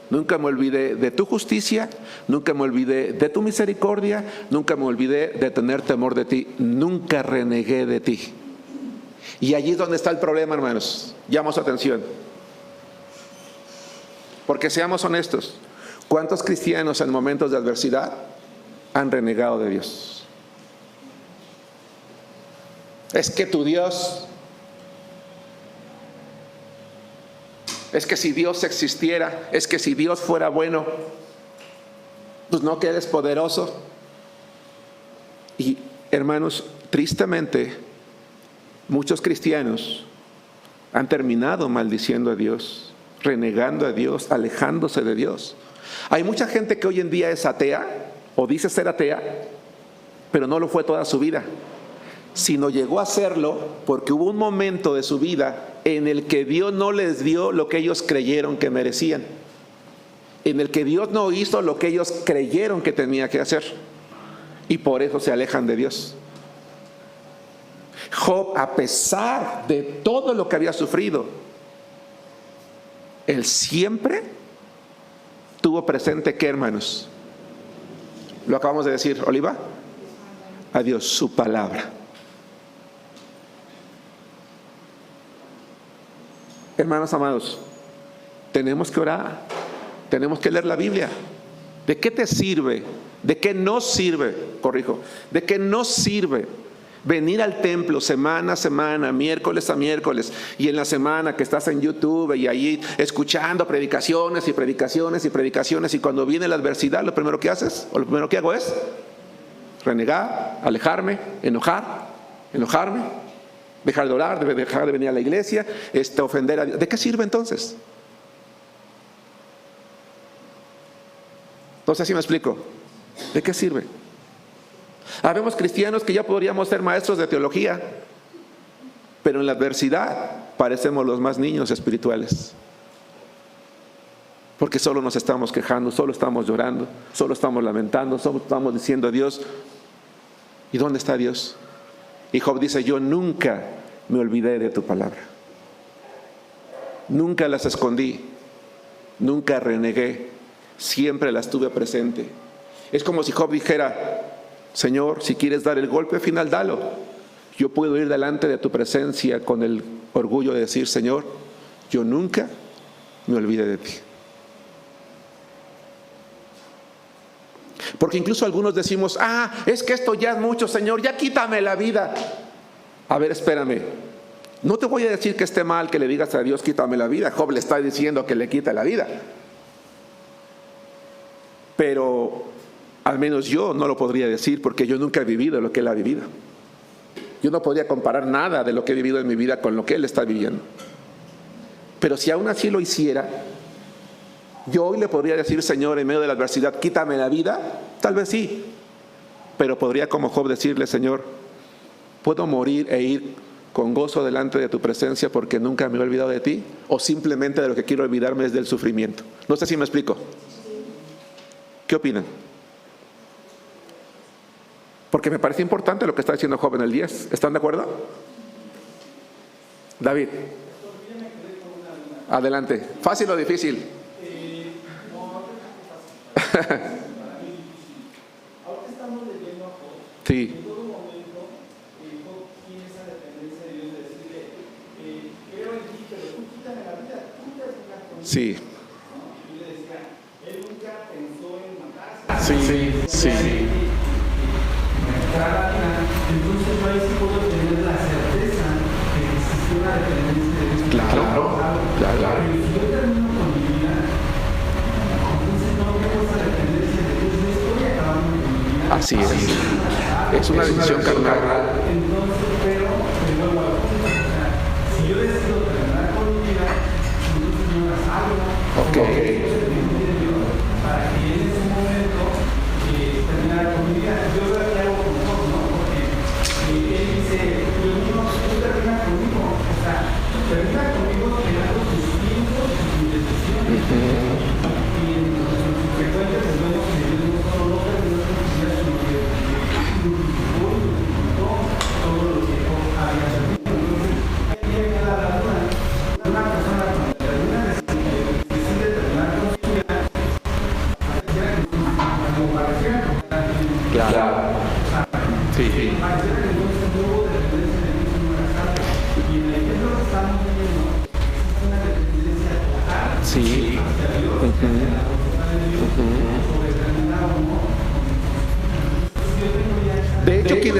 Speaker 1: Nunca me olvidé de tu justicia, nunca me olvidé de tu misericordia, nunca me olvidé de tener temor de ti, nunca renegué de ti. Y allí es donde está el problema, hermanos. Llamo su atención. Porque seamos honestos, ¿cuántos cristianos en momentos de adversidad han renegado de Dios? Es que tu Dios, es que si Dios existiera, es que si Dios fuera bueno, pues no que eres poderoso. Y hermanos, tristemente, muchos cristianos han terminado maldiciendo a Dios, renegando a Dios, alejándose de Dios. Hay mucha gente que hoy en día es atea o dice ser atea, pero no lo fue toda su vida, sino llegó a serlo porque hubo un momento de su vida en el que Dios no les dio lo que ellos creyeron que merecían, en el que Dios no hizo lo que ellos creyeron que tenía que hacer, y por eso se alejan de Dios. Job, a pesar de todo lo que había sufrido, él siempre tuvo presente, ¿qué, hermanos? Lo acabamos de decir, Oliva, a Dios, su palabra. Hermanos amados, tenemos que orar, tenemos que leer la Biblia. ¿De qué te sirve? ¿De qué nos sirve? Corrijo, ¿de qué nos sirve venir al templo semana a semana, miércoles a miércoles, y en la semana que estás en YouTube y ahí escuchando predicaciones y predicaciones y predicaciones, y cuando viene la adversidad, lo primero que haces, o lo primero que hago es renegar, alejarme, enojarme, dejar de orar, dejar de venir a la iglesia, ofender a Dios? ¿De qué sirve entonces? No sé si me explico. ¿De qué sirve? Habemos cristianos que ya podríamos ser maestros de teología, pero en la adversidad parecemos los más niños espirituales, porque solo nos estamos quejando, solo estamos llorando, solo estamos lamentando, solo estamos diciendo a Dios, ¿y dónde está Dios? Y Job dice, yo nunca me olvidé de tu palabra, nunca las escondí, nunca renegué, siempre las tuve presente. Es como si Job dijera, Señor, si quieres dar el golpe final, dalo. Yo puedo ir delante de tu presencia con el orgullo de decir, Señor, yo nunca me olvidé de ti. Porque incluso algunos decimos, es que esto ya es mucho, Señor, ya quítame la vida. A ver, espérame. No te voy a decir que esté mal que le digas a Dios, quítame la vida. Job le está diciendo que le quita la vida. Pero al menos yo no lo podría decir, porque yo nunca he vivido lo que Él ha vivido. Yo no podría comparar nada de lo que he vivido en mi vida con lo que Él está viviendo. Pero si aún así lo hiciera, yo hoy le podría decir, Señor, en medio de la adversidad, quítame la vida. Tal vez sí, pero podría como Job decirle, Señor, puedo morir e ir con gozo delante de tu presencia porque nunca me he olvidado de ti, o simplemente de lo que quiero olvidarme es del sufrimiento. No sé si me explico. ¿Qué opinan? Porque me parece importante lo que está diciendo Job en el 10. ¿Están de acuerdo? David, adelante. ¿Fácil o difícil?
Speaker 8: Ahora estamos leyendo a Job.
Speaker 1: Sí.
Speaker 8: En todo momento, Job tiene esa dependencia de Dios de decirle, creo en ti, pero tú quítame la vida, tú te vas conmigo.
Speaker 1: Sí.
Speaker 8: Y le decía, él nunca pensó en matarse.
Speaker 1: Sí.
Speaker 8: Entonces yo ahí sí puedo tener la certeza de que existe una dependencia de Dios.
Speaker 1: Claro.
Speaker 8: Pero si yo termino con mi vida, entonces no tengo esa dependencia de Dios. Yo estoy acabando con mi vida.
Speaker 1: Así es. Es una decisión carnal.
Speaker 8: Entonces, pero vuelvo a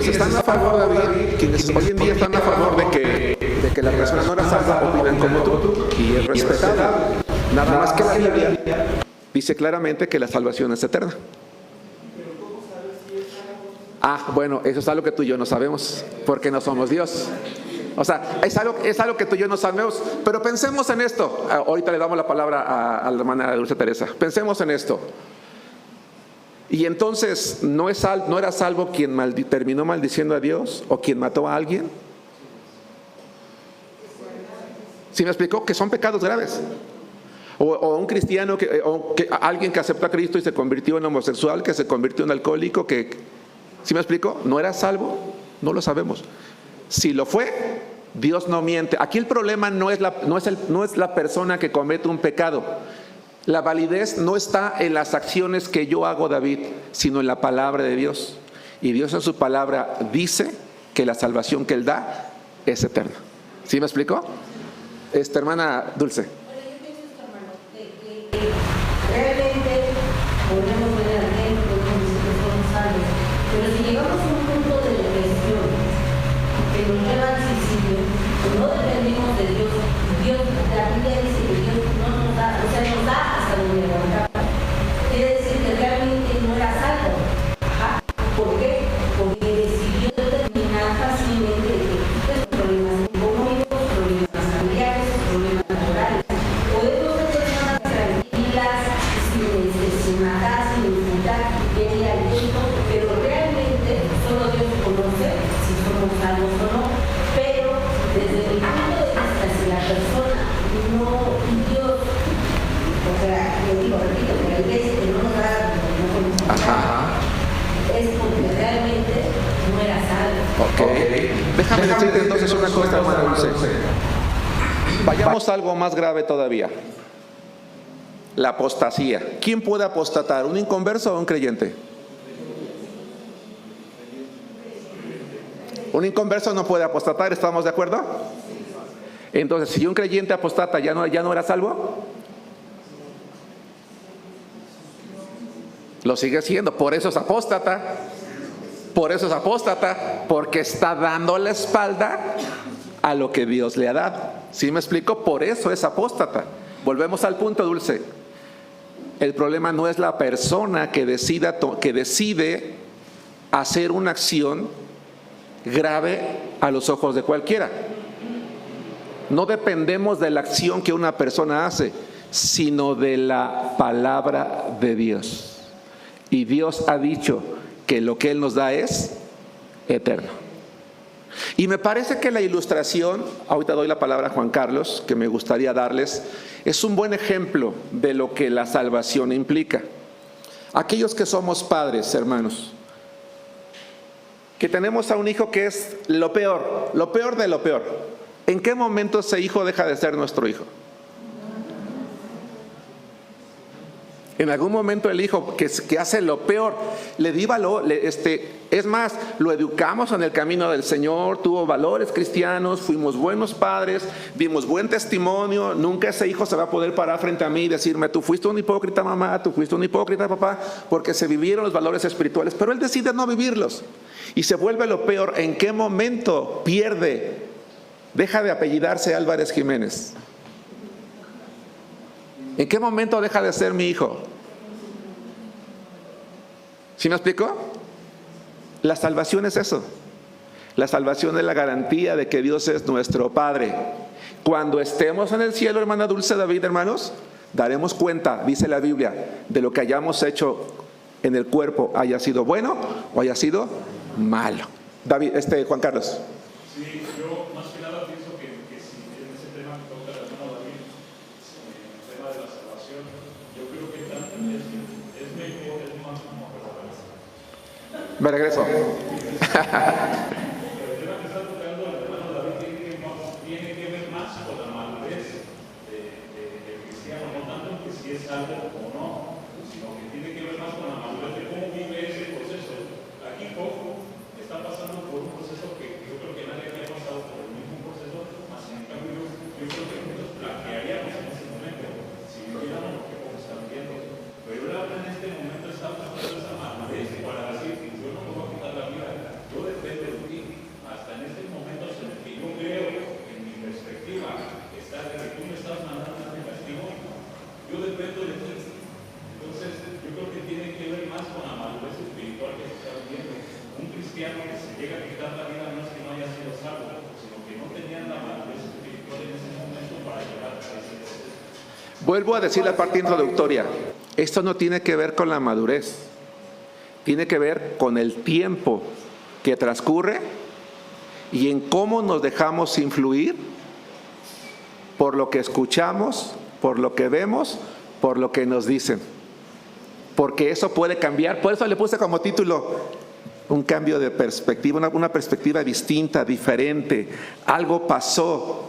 Speaker 1: quienes están a favor, David, quienes hoy en día están a favor de que la persona no era salva, opinan como tú, y es respetable. Nada más que la Biblia dice claramente que la salvación es eterna. Bueno, eso es algo que tú y yo no sabemos, porque no somos Dios. O sea, es algo que tú y yo no sabemos, pero pensemos en esto. Ahorita le damos la palabra a la hermana Dulce Teresa. Pensemos en esto. Y entonces, ¿no era salvo quien terminó maldiciendo a Dios o quien mató a alguien? ¿Sí me explicó? Que son pecados graves. O un cristiano, alguien que aceptó a Cristo y se convirtió en homosexual, que se convirtió en alcohólico, ¿sí me explico? ¿No era salvo? No lo sabemos. Si lo fue, Dios no miente. Aquí el problema no es la persona que comete un pecado. La validez no está en las acciones que yo hago, David, sino en la palabra de Dios. Y Dios en su palabra dice que la salvación que Él da es eterna. ¿Sí me explico? Hermana Dulce.
Speaker 9: Bueno, yo pienso esto, hermano, que realmente podemos ver a alguien, podemos decir que somos salvos, pero si llegamos a un punto de depresión que nos lleva al suicidio, pues no dependemos de Dios. La Biblia dice que Dios no nos da, o sea, nos da hasta donde aguantamos. Quiere decir que realmente no era salvo. ¿Por qué? Porque decidió determinar fácilmente que los problemas económicos, problemas familiares, problemas laborales. Podemos ser personas tranquilas, sin matar, sin insultar, que ir al tiempo, pero realmente solo Dios conoce si somos salvos o no. Pero desde mi punto de vista, si la persona no, Dios, o sea, repito, que la iglesia que no nos da, no conocemos, es porque realmente no era salvo.
Speaker 1: Ok. Déjame decirte entonces una cosa, hermana Dulce. Vayamos a algo más grave todavía. La apostasía. ¿Quién puede apostatar? ¿Un inconverso o un creyente? Un inconverso no puede apostatar, ¿estamos de acuerdo? Entonces, si un creyente apostata, ¿ya no era salvo? Lo sigue siendo, por eso es apóstata. Por eso es apóstata, porque está dando la espalda a lo que Dios le ha dado. ¿Sí me explico? Por eso es apóstata. Volvemos al punto, Dulce. El problema no es la persona que decide hacer una acción grave a los ojos de cualquiera. No dependemos de la acción que una persona hace, sino de la palabra de Dios. Y Dios ha dicho que lo que Él nos da es eterno. Y me parece que la ilustración, ahorita doy la palabra a Juan Carlos, que me gustaría darles, es un buen ejemplo de lo que la salvación implica. Aquellos que somos padres, hermanos, que tenemos a un hijo que es lo peor de lo peor. ¿En qué momento ese hijo deja de ser nuestro hijo? En algún momento el hijo que hace lo peor, le di valor, es más, lo educamos en el camino del Señor, tuvo valores cristianos, fuimos buenos padres, dimos buen testimonio. Nunca ese hijo se va a poder parar frente a mí y decirme: tú fuiste un hipócrita mamá, tú fuiste un hipócrita papá, porque se vivieron los valores espirituales, pero él decide no vivirlos y se vuelve lo peor. ¿En qué momento deja de apellidarse Álvarez Jiménez? ¿En qué momento deja de ser mi hijo? ¿Sí me explico? La salvación es eso. La salvación es la garantía de que Dios es nuestro Padre. Cuando estemos en el cielo, hermana Dulce, David, hermanos, daremos cuenta, dice la Biblia, de lo que hayamos hecho en el cuerpo, haya sido bueno o haya sido malo. David, Juan Carlos.
Speaker 5: Sí, yo más que nada pienso que si en ese tema que toca el hermano David, el tema de la salvación, yo creo que también es mejor, es más como
Speaker 1: Me regreso.
Speaker 5: el tema que está tocando el hermano David tiene que ver más con la madurez del cristiano, no tanto que si es salvo o no, sino que tiene que ver más con la madurez de cómo vive ese proceso. Aquí Coco está pasando por un proceso que yo creo que nadie había pasado por el mismo proceso, más en cambio yo creo que nosotros plantearíamos en ese momento, si viviéramos lo que Coco está viviendo. Pero él ahora en este momento está buscando esa madurez para decir: yo no me voy a quitar la vida, yo dependo
Speaker 1: Vuelvo a decir la parte introductoria. Esto no tiene que ver con la madurez. Tiene que ver con el tiempo que transcurre y en cómo nos dejamos influir por lo que escuchamos, por lo que vemos, por lo que nos dicen. Porque eso puede cambiar. Por eso le puse como título un cambio de perspectiva, una perspectiva distinta, diferente. Algo pasó.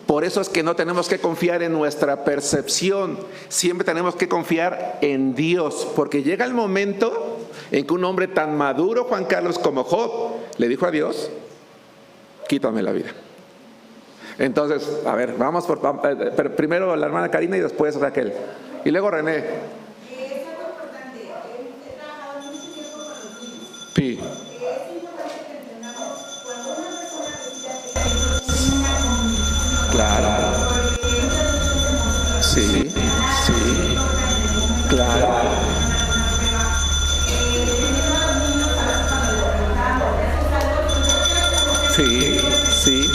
Speaker 1: Por eso es que no tenemos que confiar en nuestra percepción. Siempre tenemos que confiar en Dios. Porque llega el momento en que un hombre tan maduro, Juan Carlos, como Job, le dijo a Dios: quítame la vida. Entonces, a ver, vamos primero la hermana Karina y después Raquel. Y luego René.
Speaker 2: Es algo importante. He trabajado mucho tiempo con los niños.
Speaker 1: Sí.
Speaker 2: Es importante que entendamos cuando una persona decida que tiene una comunicación.
Speaker 1: Claro. Sí, sí. Claro. Sí, sí.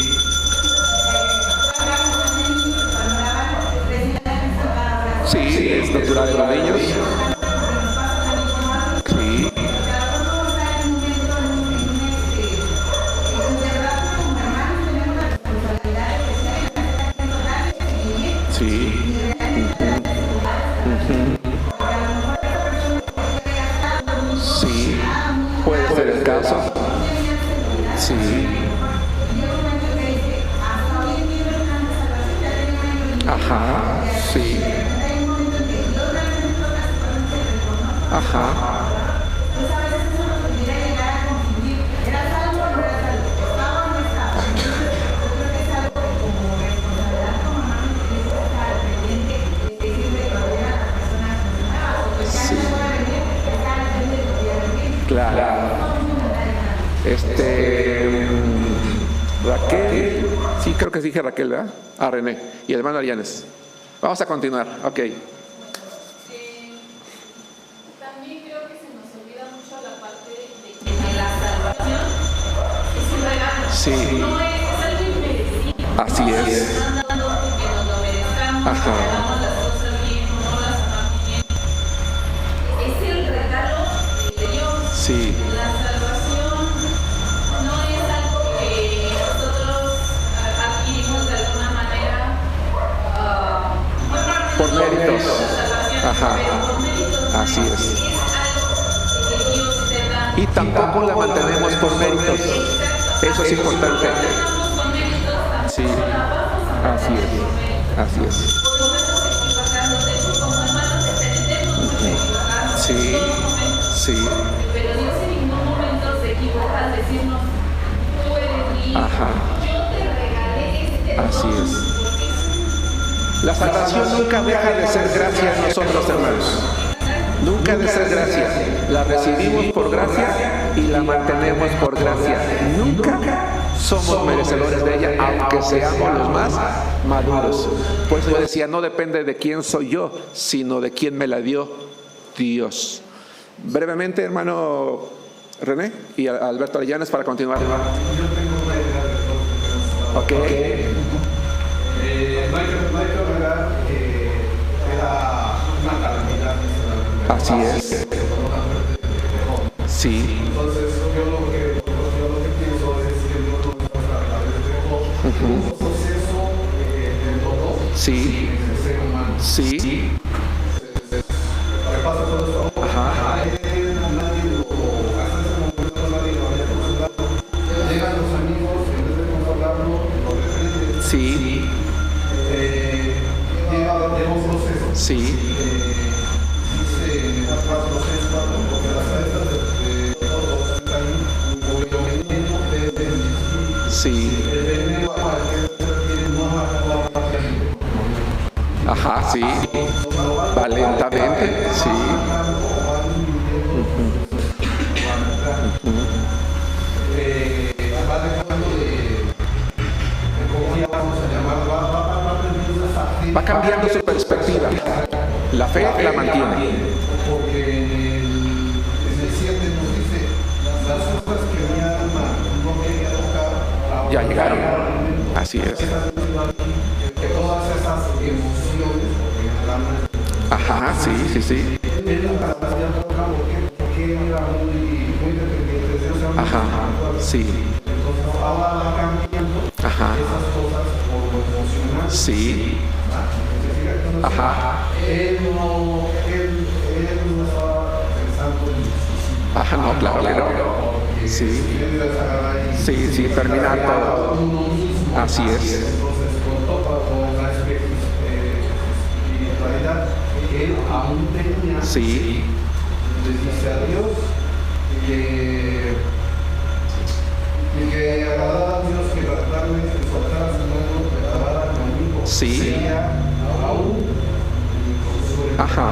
Speaker 1: Sí, es natural de los niños. Sí. Sí. Sí. Puede ser el caso. Sí. Ajá. Sí. Ajá.
Speaker 2: Pues a veces eso nos pudiera llegar a confundir. ¿Era salvo o no era salvo? ¿Estaba o no estaba? Entonces, yo creo que es algo como responsabilidad como mamá que tiene que estar al pendiente de decirle que va a la persona que se mueva o que ya no va a venir, estar al pendiente de lo que va a venir.
Speaker 1: Claro. Raquel, sí, creo que sí dije Raquel, ¿verdad? Ah, René y el hermano Arianes. Vamos a continuar, ok.
Speaker 7: También creo que se nos olvida mucho la parte de que la salvación es un regalo.
Speaker 1: Sí.
Speaker 7: No es algo inmerecido.
Speaker 1: Así es.
Speaker 7: Nos están dando porque nos lo merezcamos, que
Speaker 1: Ajá.
Speaker 7: hagamos las cosas bien o no las hagamos bien. Es el regalo de Dios.
Speaker 1: Sí.
Speaker 7: La salvación no es algo que nosotros adquirimos de alguna manera
Speaker 1: Por méritos. Ajá.
Speaker 7: pero por méritos no.
Speaker 1: Así es.
Speaker 7: algo que Dios te da.
Speaker 1: Y tampoco la mantenemos por méritos. Eso es importante. Sí. Así es. Así es. Sí. Sí.
Speaker 7: Pero Dios en ningún momento se equivoca al decirnos, tú eres mi hijo,
Speaker 1: Ajá.
Speaker 7: yo te regalé este don.
Speaker 1: Así es. La salvación nunca deja de ser gracia en nosotros, hermanos. Nunca de ser gracia. La recibimos por gracia y la mantenemos por gracia. Nunca somos merecedores de ella, aunque seamos los más maduros. Por eso yo decía, no depende de quién soy yo, sino de quién me la dio Dios. Brevemente, hermano René y Alberto Arianes para continuar.
Speaker 8: Yo tengo una idea de todo lo que nos
Speaker 1: Ok.
Speaker 8: no hay que olvidar que era una calamidad.
Speaker 1: Así es. Sí.
Speaker 8: Entonces, yo lo que pienso es que Dios nos muestra a través de Job un proceso del dolor
Speaker 1: Sí.
Speaker 8: del ser humano.
Speaker 1: Sí.
Speaker 8: ¿Qué pasa con esto?
Speaker 1: Ajá.
Speaker 8: A él nadie hasta ese momento nadie lo había consolado. Llegan los amigos, en vez de consolarlo, lo reprenden.
Speaker 1: Sí.
Speaker 8: Lleva un proceso.
Speaker 1: Sí.
Speaker 8: Dice en el 4:6, porque las cabezas de todos están un veneno de espíritu.
Speaker 1: Sí.
Speaker 8: El veneno al que tiene no acaba de
Speaker 1: Ajá, sí. Valentamente, sí.
Speaker 8: va dejando de cómo vamos a llamar, va aprendiendo esa fe.
Speaker 1: Va cambiando su perspectiva. La fe la mantiene.
Speaker 8: Porque en el 7 nos dice, las cosas que mi alma no quería tocar,
Speaker 1: Ya llegaron. Así es.
Speaker 8: que todas esas emociones, porque
Speaker 1: Ajá, sí.
Speaker 8: Él hacía poca porque era muy dependiente de Dios.
Speaker 1: Ajá, sí.
Speaker 8: Entonces ahora va cambiando
Speaker 1: Ajá,
Speaker 8: esas cosas por lo emocional.
Speaker 1: sí. Ajá,
Speaker 8: Él no estaba pensando en suicidio.
Speaker 1: ajá, no, claro. Sí, sí, terminar todo. Así es.
Speaker 8: Entonces, con la espiritualidad que él aún tenía,
Speaker 1: Sí,
Speaker 8: le dice a Dios que agradara a Dios que realmente soltara su mano, que agradara conmigo.
Speaker 1: Sí.
Speaker 8: Sería aún sobre.
Speaker 1: ajá,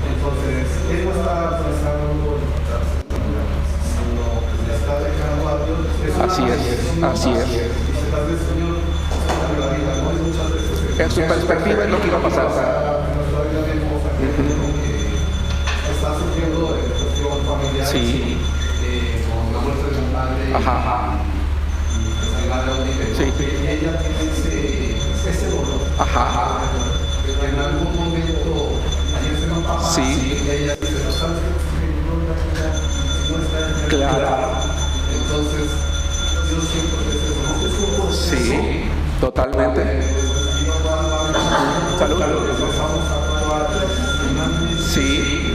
Speaker 8: Entonces, él no está pensando en quitarse la vida, sino que le está dejando a Dios.
Speaker 1: así es.
Speaker 8: Dice, tal vez, Señor, suéltame la vida, ¿no? Hay muchas veces que
Speaker 1: En su perspectiva es lo que iba a pasar.
Speaker 8: en nuestra vida vemos a gente que está sufriendo de cuestión familiar.
Speaker 1: Sí.
Speaker 8: Con la muerte de un padre.
Speaker 1: Ajá.
Speaker 8: Y pues el padre lo dice,
Speaker 1: Sí.
Speaker 8: y ella tiene ese dolor.
Speaker 1: Ajá.
Speaker 8: Que en algún momento ayer se nos pasa.
Speaker 1: Sí.
Speaker 8: Y ella dice, no sabes que no está en
Speaker 1: Claro.
Speaker 8: Entonces, yo siento que es un proceso.
Speaker 1: Sí, totalmente. Salud. Sí,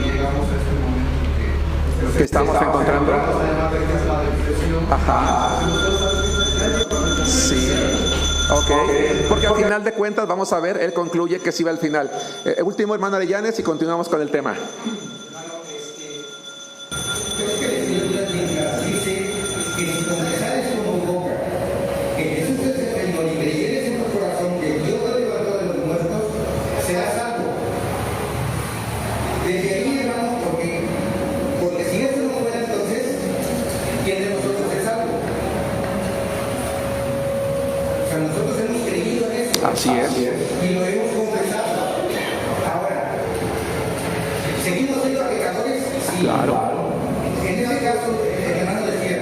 Speaker 8: Llegamos a este momento
Speaker 1: que estamos encontrando. Ajá. Sí. Ok, porque al final de cuentas, vamos a ver, él concluye que sí va al final. Último, hermano Arellanes, y continuamos con el tema.
Speaker 10: Creo que el Señor dice que si confesares con tu boca que Jesús es el Señor y creyeres en tu corazón que Dios te levantó de los muertos, serás salvo. Desde ahí, hermanos, porque si eso no fuera, entonces, ¿quién de nosotros es salvo? O sea, nosotros hemos creído en eso.
Speaker 1: Así es.
Speaker 10: Y lo hemos confesado. Ahora, ¿seguimos siendo pecadores? Sí.
Speaker 1: Claro.
Speaker 10: En este caso, el hermano decía,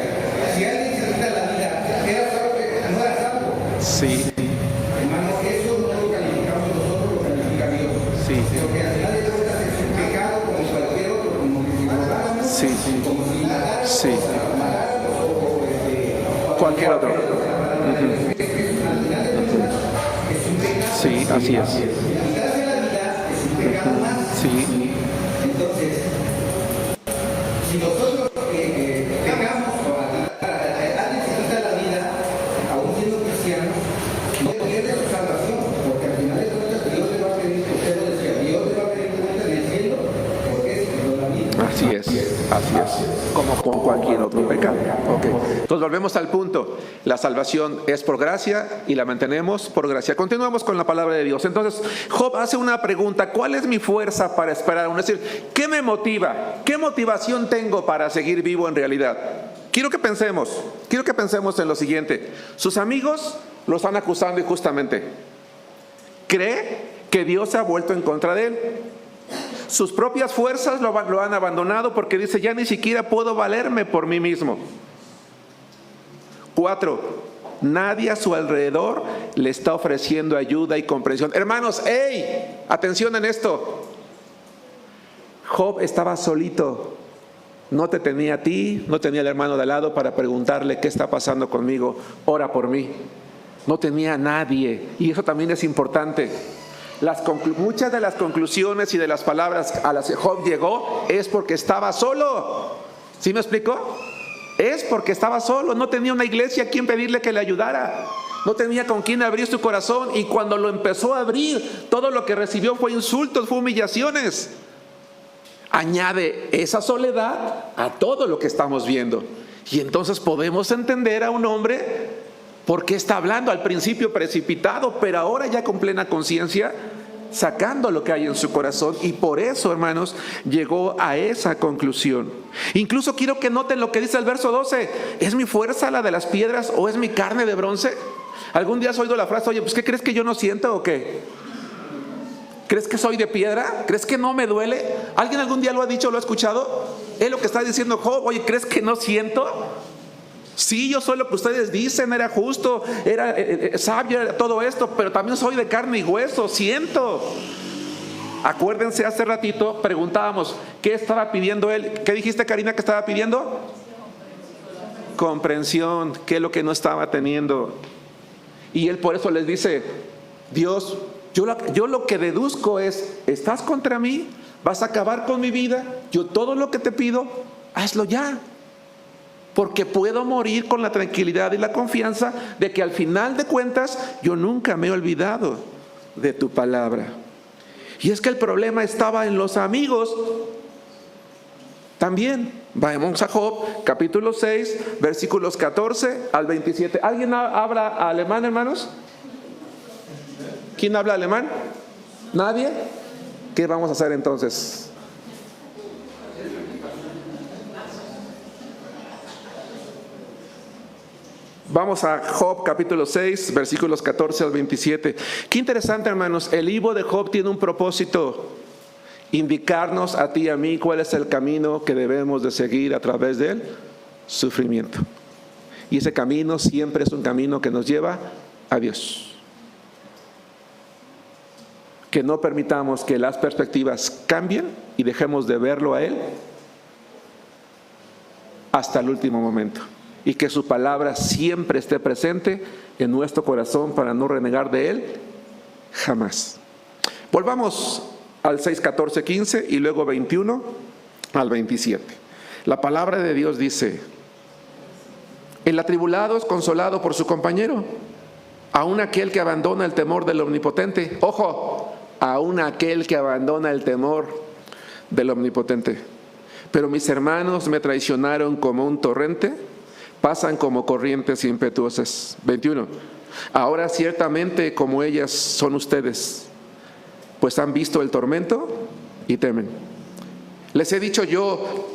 Speaker 10: si alguien se quita la vida, ¿era salvo? No era salvo.
Speaker 1: Sí,
Speaker 10: Hermano, eso no lo calificamos nosotros, lo califica Dios.
Speaker 1: sí,
Speaker 10: Porque al final de cuentas es un pecado como cualquier otro, como que si robáramos,
Speaker 1: sí,
Speaker 10: como si matáramos,
Speaker 1: sí.
Speaker 10: matáramos o
Speaker 1: Cualquier otro.
Speaker 10: al final de cuentas es un pecado.
Speaker 1: Sí, así es.
Speaker 10: Quitarse la vida es un pecado más.
Speaker 1: Sí,
Speaker 10: Entonces, si nosotros pecamos o alguien se quita la vida, aún siendo cristiano, no pierde su salvación, porque al final de cuentas Dios le va a pedir, usted lo decía, Dios le va a pedir cuenta en el cielo, porque es la vida.
Speaker 1: así es. Como con cualquier otro pecado. Ok. Entonces volvemos al punto. La salvación es por gracia y la mantenemos por gracia. Continuamos con la palabra de Dios. Entonces, Job hace una pregunta: ¿cuál es mi fuerza para esperar? Es decir, ¿qué me motiva? ¿Qué motivación tengo para seguir vivo en realidad? Quiero que pensemos en lo siguiente. Sus amigos lo están acusando injustamente. ¿Cree que Dios se ha vuelto en contra de él? Sus propias fuerzas lo han abandonado porque dice, ya ni siquiera puedo valerme por mí mismo. 4. Nadie a su alrededor le está ofreciendo ayuda y comprensión. Hermanos, ¡hey! Atención en esto. Job estaba solito. No te tenía a ti, no tenía al hermano de al lado para preguntarle qué está pasando conmigo, ora por mí. No tenía a nadie, y eso también es importante. Muchas de las conclusiones y de las palabras a las que Job llegó es porque estaba solo. ¿Sí me explicó? Es porque estaba solo, no tenía una iglesia a quien pedirle que le ayudara. No tenía con quien abrir su corazón, y cuando lo empezó a abrir, todo lo que recibió fue insultos, fue humillaciones. Añade esa soledad a todo lo que estamos viendo. Y entonces podemos entender a un hombre por qué está hablando al principio precipitado, pero ahora ya con plena conciencia, sacando lo que hay en su corazón. Y por eso, hermanos, llegó a esa conclusión. Incluso quiero que noten lo que dice el verso 12. ¿Es mi fuerza la de las piedras o es mi carne de bronce? ¿Algún día has oído la frase, oye, pues ¿qué crees que yo no siento o qué? ¿Crees que soy de piedra? ¿Crees que no me duele? ¿Alguien algún día lo ha dicho, lo ha escuchado? Es lo que está diciendo Job. Oye, ¿crees que no siento? Sí, yo soy lo que ustedes dicen, era justo, era sabio, era todo esto, pero también soy de carne y hueso, siento. Acuérdense, hace ratito preguntábamos, ¿qué estaba pidiendo él? ¿Qué dijiste, Karina, que estaba pidiendo? Comprensión, ¿qué es lo que no estaba teniendo? Y él por eso les dice, Dios, yo lo que deduzco es, ¿estás contra mí? ¿Vas a acabar con mi vida? Yo todo lo que te pido, hazlo ya. Porque puedo morir con la tranquilidad y la confianza de que al final de cuentas yo nunca me he olvidado de tu palabra. Y es que el problema estaba en los amigos también. Vamos a Job, capítulo 6, versículos 14 al 27. ¿Alguien habla alemán, hermanos? ¿Quién habla alemán? ¿Nadie? ¿Qué vamos a hacer entonces? Vamos a Job capítulo 6, versículos 14 al 27. Qué interesante, hermanos. El libro de Job tiene un propósito: indicarnos a ti y a mí cuál es el camino que debemos de seguir a través del sufrimiento. Y ese camino siempre es un camino que nos lleva a Dios. Que no permitamos que las perspectivas cambien y dejemos de verlo a Él hasta el último momento. Y que su palabra siempre esté presente en nuestro corazón para no renegar de Él jamás. Volvamos al 6, 14, 15 y luego 21 al 27. La palabra de Dios dice: el atribulado es consolado por su compañero, aun aquel que abandona el temor del Omnipotente. Ojo, aun aquel que abandona el temor del Omnipotente. Pero mis hermanos me traicionaron como un torrente, pasan como corrientes impetuosas. 21. Ahora ciertamente como ellas son ustedes, pues han visto el tormento y temen. Les he dicho yo,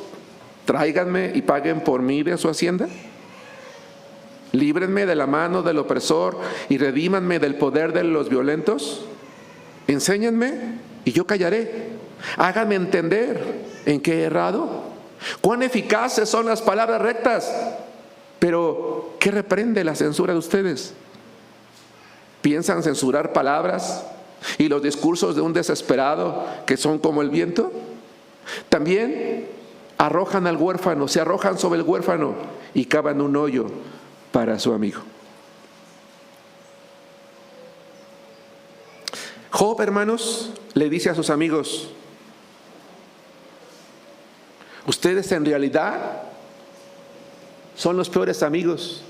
Speaker 1: tráiganme y paguen por mí de su hacienda. Líbrenme de la mano del opresor y redímanme del poder de los violentos. Enséñenme y yo callaré. Háganme entender en qué he errado. Cuán eficaces son las palabras rectas. Pero ¿qué reprende la censura de ustedes? ¿Piensan censurar palabras y los discursos de un desesperado que son como el viento? También arrojan al huérfano, se arrojan sobre el huérfano y cavan un hoyo para su amigo. Job, hermanos, le dice a sus amigos: ustedes en realidad son los peores amigos,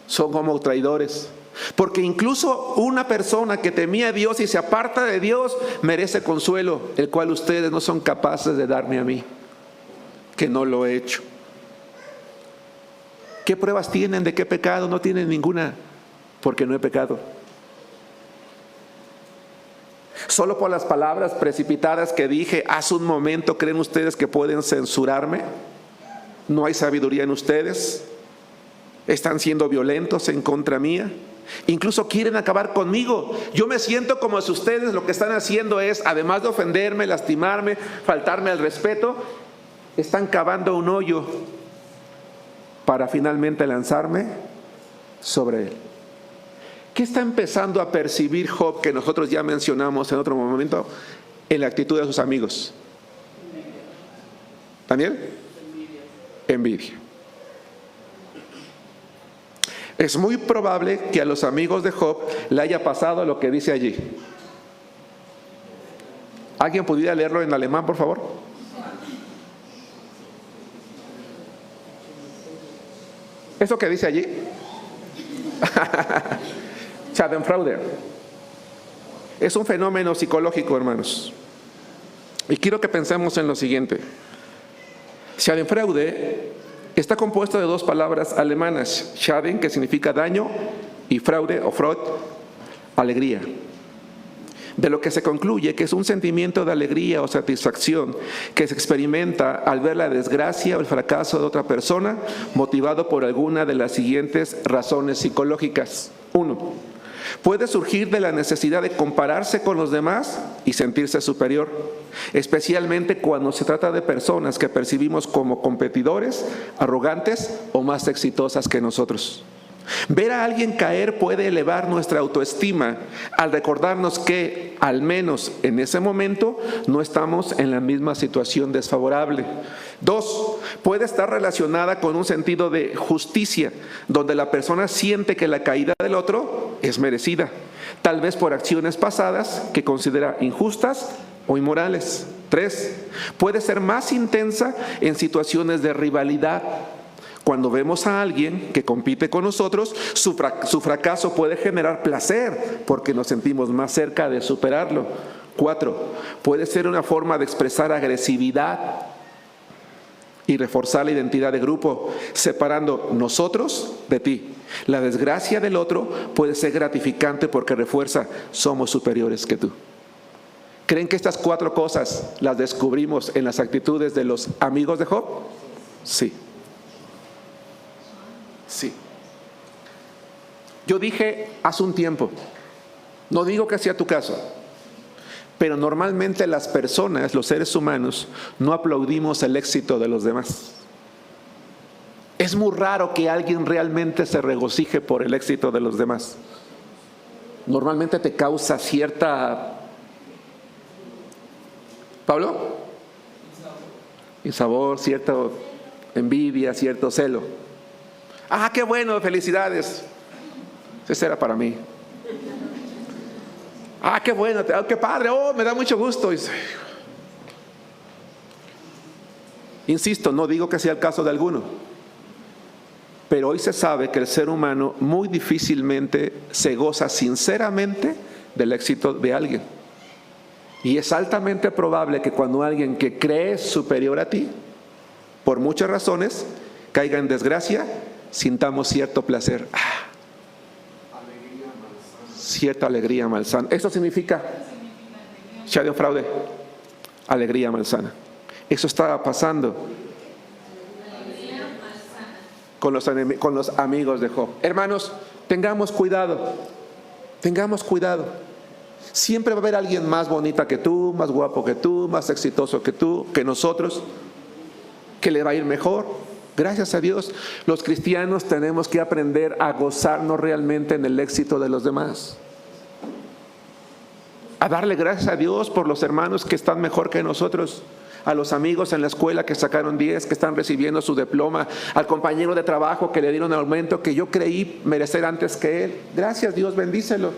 Speaker 1: son como traidores. Porque incluso una persona que temía a Dios y se aparta de Dios merece consuelo, el cual ustedes no son capaces de darme a mí, que no lo he hecho. ¿Qué pruebas tienen de qué pecado? No tienen ninguna, porque no he pecado. Solo por las palabras precipitadas que dije hace un momento, ¿creen ustedes que pueden censurarme? ¿No hay sabiduría en ustedes? ¿Están siendo violentos en contra mía? Incluso quieren acabar conmigo. Yo me siento como si ustedes lo que están haciendo es, además de ofenderme, lastimarme, faltarme al respeto, están cavando un hoyo para finalmente lanzarme sobre él. ¿Qué está empezando a percibir Job, que nosotros ya mencionamos en otro momento, en la actitud de sus amigos? ¿Daniel? Envidia. Es muy probable que a los amigos de Job le haya pasado lo que dice allí. ¿Alguien pudiera leerlo en alemán, por favor? ¿Eso que dice allí? Schadenfreude. Es un fenómeno psicológico, hermanos. Y quiero que pensemos en lo siguiente. Schadenfreude está compuesto de dos palabras alemanas: Schaden, que significa daño, y Freude o Freud, alegría. De lo que se concluye que es un sentimiento de alegría o satisfacción que se experimenta al ver la desgracia o el fracaso de otra persona, motivado por alguna de las siguientes razones psicológicas. 1. Puede surgir de la necesidad de compararse con los demás y sentirse superior, especialmente cuando se trata de personas que percibimos como competidores, arrogantes o más exitosas que nosotros. Ver a alguien caer puede elevar nuestra autoestima al recordarnos que, al menos en ese momento, no estamos en la misma situación desfavorable. 2, puede estar relacionada con un sentido de justicia, donde la persona siente que la caída del otro es merecida, tal vez por acciones pasadas que considera injustas o inmorales. 3, puede ser más intensa en situaciones de rivalidad. Cuando vemos a alguien que compite con nosotros, su fracaso puede generar placer porque nos sentimos más cerca de superarlo. 4, puede ser una forma de expresar agresividad y reforzar la identidad de grupo, separando nosotros de ti. La desgracia del otro puede ser gratificante porque refuerza: somos superiores que tú. ¿Creen que estas 4 cosas las descubrimos en las actitudes de los amigos de Job? Sí. Sí. Yo dije hace un tiempo, no digo que sea tu caso, pero normalmente las personas, los seres humanos, no aplaudimos el éxito de los demás. Es muy raro que alguien realmente se regocije por el éxito de los demás. Normalmente te causa cierta... ¿Pablo? Insabor, cierta envidia, cierto celo. ¡Ah, qué bueno! ¡Felicidades! Ese era para mí. ¡Ah, qué bueno! ¡Qué padre! ¡Oh, me da mucho gusto! Insisto, no digo que sea el caso de alguno, pero hoy se sabe que el ser humano muy difícilmente se goza sinceramente del éxito de alguien. Y es altamente probable que cuando alguien que cree superior a ti, por muchas razones, caiga en desgracia, sintamos cierto placer, cierta alegría malsana. Eso significa Shadow fraude, alegría malsana. Eso estaba pasando con los amigos de Job. Hermanos, tengamos cuidado, tengamos cuidado. Siempre va a haber alguien más bonita que tú, más guapo que tú, más exitoso que tú, que nosotros, que le va a ir mejor. Gracias a Dios, los cristianos tenemos que aprender a gozarnos realmente en el éxito de los demás. A darle gracias a Dios por los hermanos que están mejor que nosotros, a los amigos en la escuela que sacaron 10, que están recibiendo su diploma, al compañero de trabajo que le dieron un aumento que yo creí merecer antes que él. Gracias Dios, bendícelo.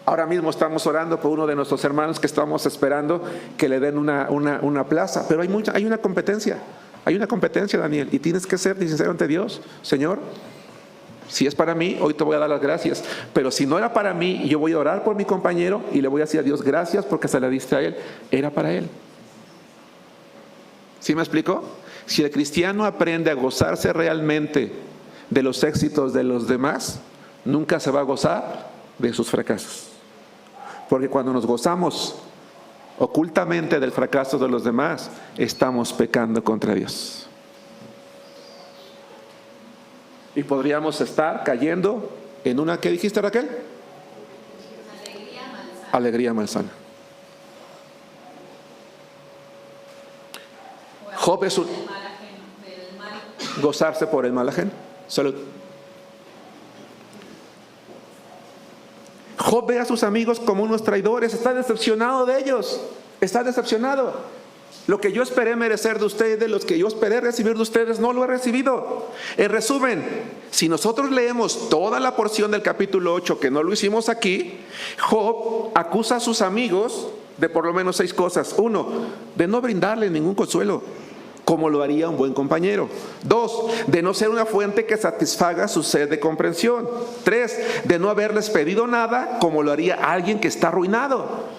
Speaker 1: Ahora mismo estamos orando por uno de nuestros hermanos que estamos esperando que le den una plaza, pero hay una competencia. Hay una competencia, Daniel, y tienes que ser sincero ante Dios. Señor, si es para mí, hoy te voy a dar las gracias, pero si no era para mí, yo voy a orar por mi compañero y le voy a decir a Dios gracias porque se la diste a él, era para él. ¿Sí me explico? Si el cristiano aprende a gozarse realmente de los éxitos de los demás, nunca se va a gozar de sus fracasos. Porque cuando nos gozamos ocultamente del fracaso de los demás, estamos pecando contra Dios. Y podríamos estar cayendo en una, ¿qué dijiste, Raquel?
Speaker 7: Alegría malsana.
Speaker 1: Alegría malsana. Job es un... Gozarse por el mal ajeno. Salud. Job ve a sus amigos como unos traidores, está decepcionado de ellos, está decepcionado. Lo que yo esperé merecer de ustedes, los que yo esperé recibir de ustedes, no lo he recibido. En resumen, si nosotros leemos toda la porción del capítulo 8, que no lo hicimos aquí, Job acusa a sus amigos de por lo menos 6 cosas. 1, de no brindarle ningún consuelo, como lo haría un buen compañero. 2, de no ser una fuente que satisfaga su sed de comprensión. 3, de no haberles pedido nada, como lo haría alguien que está arruinado.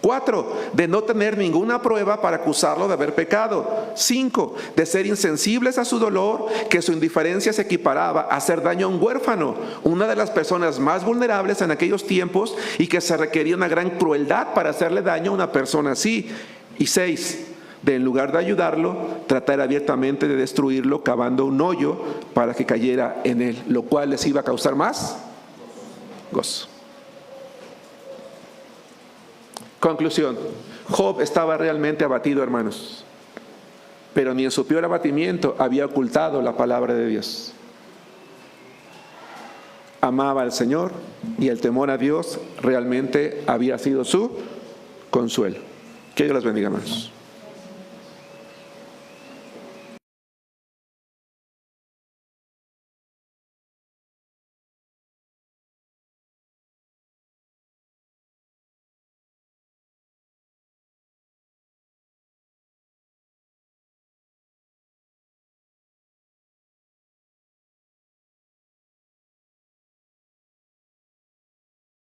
Speaker 1: 4, de no tener ninguna prueba para acusarlo de haber pecado. 5, de ser insensibles a su dolor, que su indiferencia se equiparaba a hacer daño a un huérfano, una de las personas más vulnerables en aquellos tiempos, y que se requería una gran crueldad para hacerle daño a una persona así. Y 6, de en lugar de ayudarlo, tratar abiertamente de destruirlo, cavando un hoyo para que cayera en él, lo cual les iba a causar más gozo. Conclusión: Job estaba realmente abatido, hermanos, pero ni en su peor abatimiento había ocultado la palabra de Dios. amaba al Señor y el temor a Dios realmente había sido su consuelo. Que Dios los bendiga más.